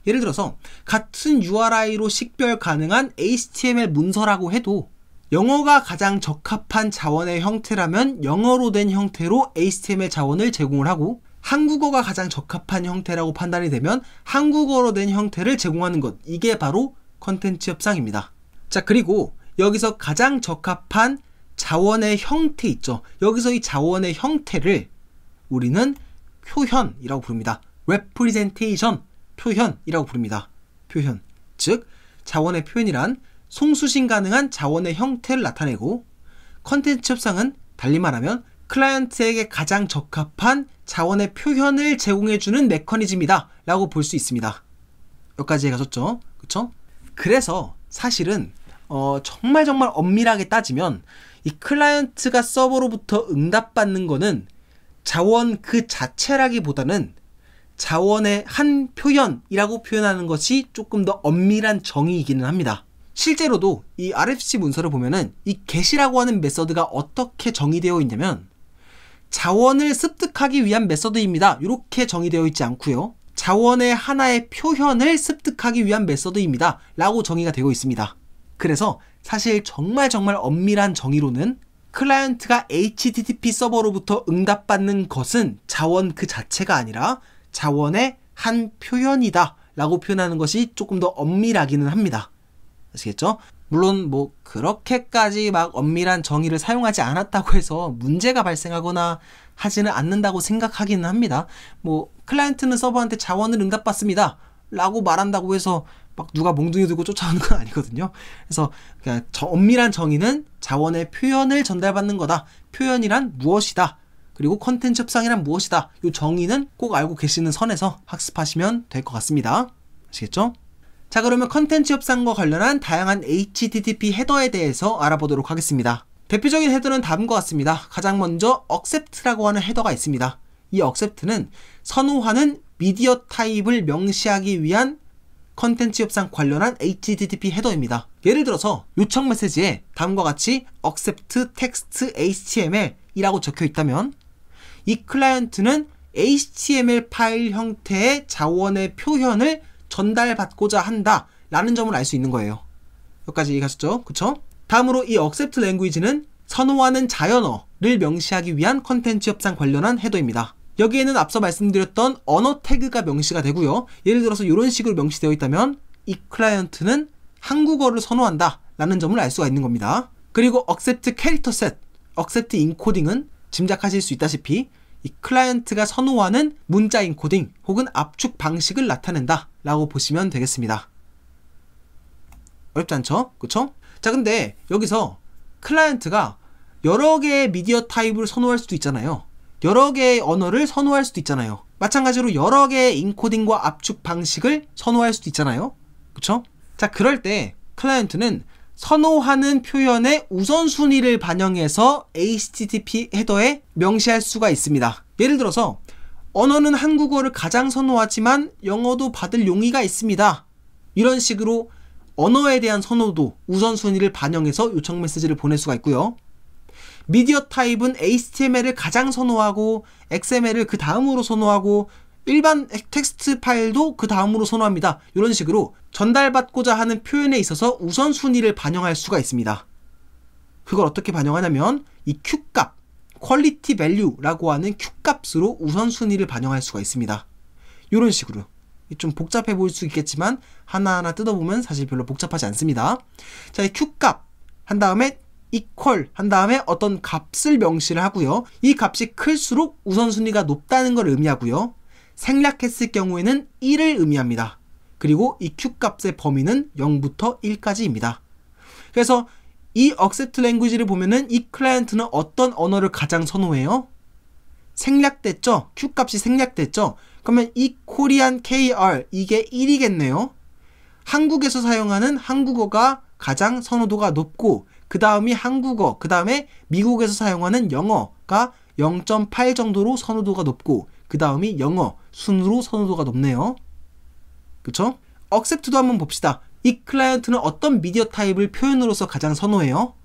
예를 들어서 같은 URI로 식별 가능한 HTML 문서라고 해도 영어가 가장 적합한 자원의 형태라면 영어로 된 형태로 HTML 자원을 제공을 하고, 한국어가 가장 적합한 형태라고 판단이 되면 한국어로 된 형태를 제공하는 것, 이게 바로 컨텐츠 협상입니다. 자, 그리고 여기서 가장 적합한 자원의 형태 있죠. 여기서 이 자원의 형태를 우리는 표현이라고 부릅니다. representation, 표현이라고 부릅니다. 표현, 즉 자원의 표현이란 송수신 가능한 자원의 형태를 나타내고, 컨텐츠 협상은 달리 말하면 클라이언트에게 가장 적합한 자원의 표현을 제공해주는 메커니즘이다 라고 볼 수 있습니다. 여기까지 가셨죠? 그쵸? 그래서 사실은 정말 엄밀하게 따지면 이 클라이언트가 서버로부터 응답받는 거는 자원 그 자체라기보다는 자원의 한 표현이라고 표현하는 것이 조금 더 엄밀한 정의이기는 합니다. 실제로도 이 RFC 문서를 보면은 이 get이라고 하는 메서드가 어떻게 정의되어 있냐면 자원을 습득하기 위한 메서드입니다, 이렇게 정의되어 있지 않고요, 자원의 하나의 표현을 습득하기 위한 메서드입니다 라고 정의가 되어 있습니다. 그래서 사실 정말 엄밀한 정의로는 클라이언트가 HTTP 서버로부터 응답받는 것은 자원 그 자체가 아니라 자원의 한 표현이다 라고 표현하는 것이 조금 더 엄밀하기는 합니다. 아시겠죠? 물론 뭐 그렇게까지 막 엄밀한 정의를 사용하지 않았다고 해서 문제가 발생하거나 하지는 않는다고 생각하기는 합니다. 뭐 클라이언트는 서버한테 자원을 응답받습니다 라고 말한다고 해서 막 누가 몽둥이 들고 쫓아오는 건 아니거든요. 그래서 그냥 엄밀한 정의는 자원의 표현을 전달받는 거다, 표현이란 무엇이다, 그리고 컨텐츠 협상이란 무엇이다, 이 정의는 꼭 알고 계시는 선에서 학습하시면 될 것 같습니다. 아시겠죠? 자, 그러면 컨텐츠 협상과 관련한 다양한 HTTP 헤더에 대해서 알아보도록 하겠습니다. 대표적인 헤더는 다음과 같습니다. 가장 먼저 accept라고 하는 헤더가 있습니다. 이 accept는 선호하는 미디어 타입을 명시하기 위한 컨텐츠 협상 관련한 HTTP 헤더입니다. 예를 들어서 요청 메시지에 다음과 같이 accept text HTML 이라고 적혀 있다면 이 클라이언트는 HTML 파일 형태의 자원의 표현을 전달받고자 한다 라는 점을 알 수 있는 거예요. 여기까지 이해가셨죠? 그쵸? 다음으로 이 accept language는 선호하는 자연어를 명시하기 위한 컨텐츠 협상 관련한 헤더입니다. 여기에는 앞서 말씀드렸던 언어 태그가 명시가 되고요. 예를 들어서 이런 식으로 명시되어 있다면 이 클라이언트는 한국어를 선호한다 라는 점을 알 수가 있는 겁니다. 그리고 accept character set, accept encoding은 짐작하실 수 있다시피 이 클라이언트가 선호하는 문자 인코딩 혹은 압축 방식을 나타낸다 라고 보시면 되겠습니다. 어렵지 않죠? 그쵸? 자, 근데 여기서 클라이언트가 여러 개의 미디어 타입을 선호할 수도 있잖아요. 여러 개의 언어를 선호할 수도 있잖아요. 마찬가지로 여러 개의 인코딩과 압축 방식을 선호할 수도 있잖아요. 그쵸? 자, 그럴 때 클라이언트는 선호하는 표현의 우선순위를 반영해서 HTTP 헤더에 명시할 수가 있습니다. 예를 들어서 언어는 한국어를 가장 선호하지만 영어도 받을 용의가 있습니다. 이런 식으로 언어에 대한 선호도 우선순위를 반영해서 요청 메시지를 보낼 수가 있고요. 미디어 타입은 HTML을 가장 선호하고 XML을 그 다음으로 선호하고 일반 텍스트 파일도 그 다음으로 선호합니다. 이런 식으로 전달받고자 하는 표현에 있어서 우선순위를 반영할 수가 있습니다. 그걸 어떻게 반영하냐면 이 Q값, 퀄리티 밸류라고 하는 Q값으로 우선순위를 반영할 수가 있습니다. 이런 식으로 좀 복잡해 보일 수 있겠지만 하나하나 뜯어보면 사실 별로 복잡하지 않습니다. 자, 이 Q값 한 다음에 equal 한 다음에 어떤 값을 명시를 하고요. 이 값이 클수록 우선순위가 높다는 걸 의미하고요. 생략했을 경우에는 1을 의미합니다. 그리고 이 Q값의 범위는 0부터 1까지입니다. 그래서 이 accept language를 보면은 이 클라이언트는 어떤 언어를 가장 선호해요? 생략됐죠? Q값이 생략됐죠? 그러면 이 코리안 KR 이게 1이겠네요. 한국에서 사용하는 한국어가 가장 선호도가 높고 그 다음이 한국어, 그 다음에 미국에서 사용하는 영어가 0.8 정도로 선호도가 높고 그 다음이 영어 순으로 선호도가 높네요. 그쵸? accept도 한번 봅시다. 이 클라이언트는 어떤 미디어 타입을 표현으로서 가장 선호해요?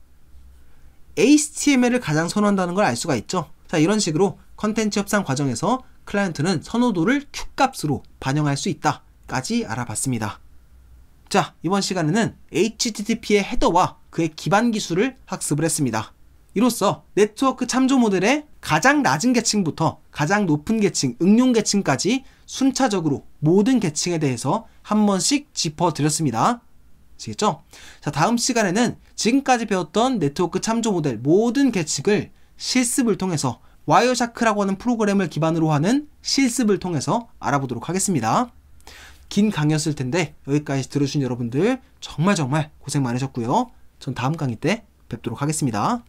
HTML을 가장 선호한다는 걸 알 수가 있죠. 자, 이런 식으로 컨텐츠 협상 과정에서 클라이언트는 선호도를 Q값으로 반영할 수 있다 까지 알아봤습니다. 자, 이번 시간에는 HTTP의 헤더와 그의 기반 기술을 학습을 했습니다. 이로써 네트워크 참조 모델의 가장 낮은 계층부터 가장 높은 계층, 응용 계층까지 순차적으로 모든 계층에 대해서 한 번씩 짚어드렸습니다. 아시겠죠? 자, 다음 시간에는 지금까지 배웠던 네트워크 참조 모델 모든 계층을 실습을 통해서 와이어샤크라고 하는 프로그램을 기반으로 하는 실습을 통해서 알아보도록 하겠습니다. 긴 강의였을 텐데 여기까지 들어주신 여러분들 정말 고생 많으셨고요. 전 다음 강의 때 뵙도록 하겠습니다.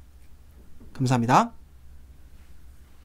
감사합니다.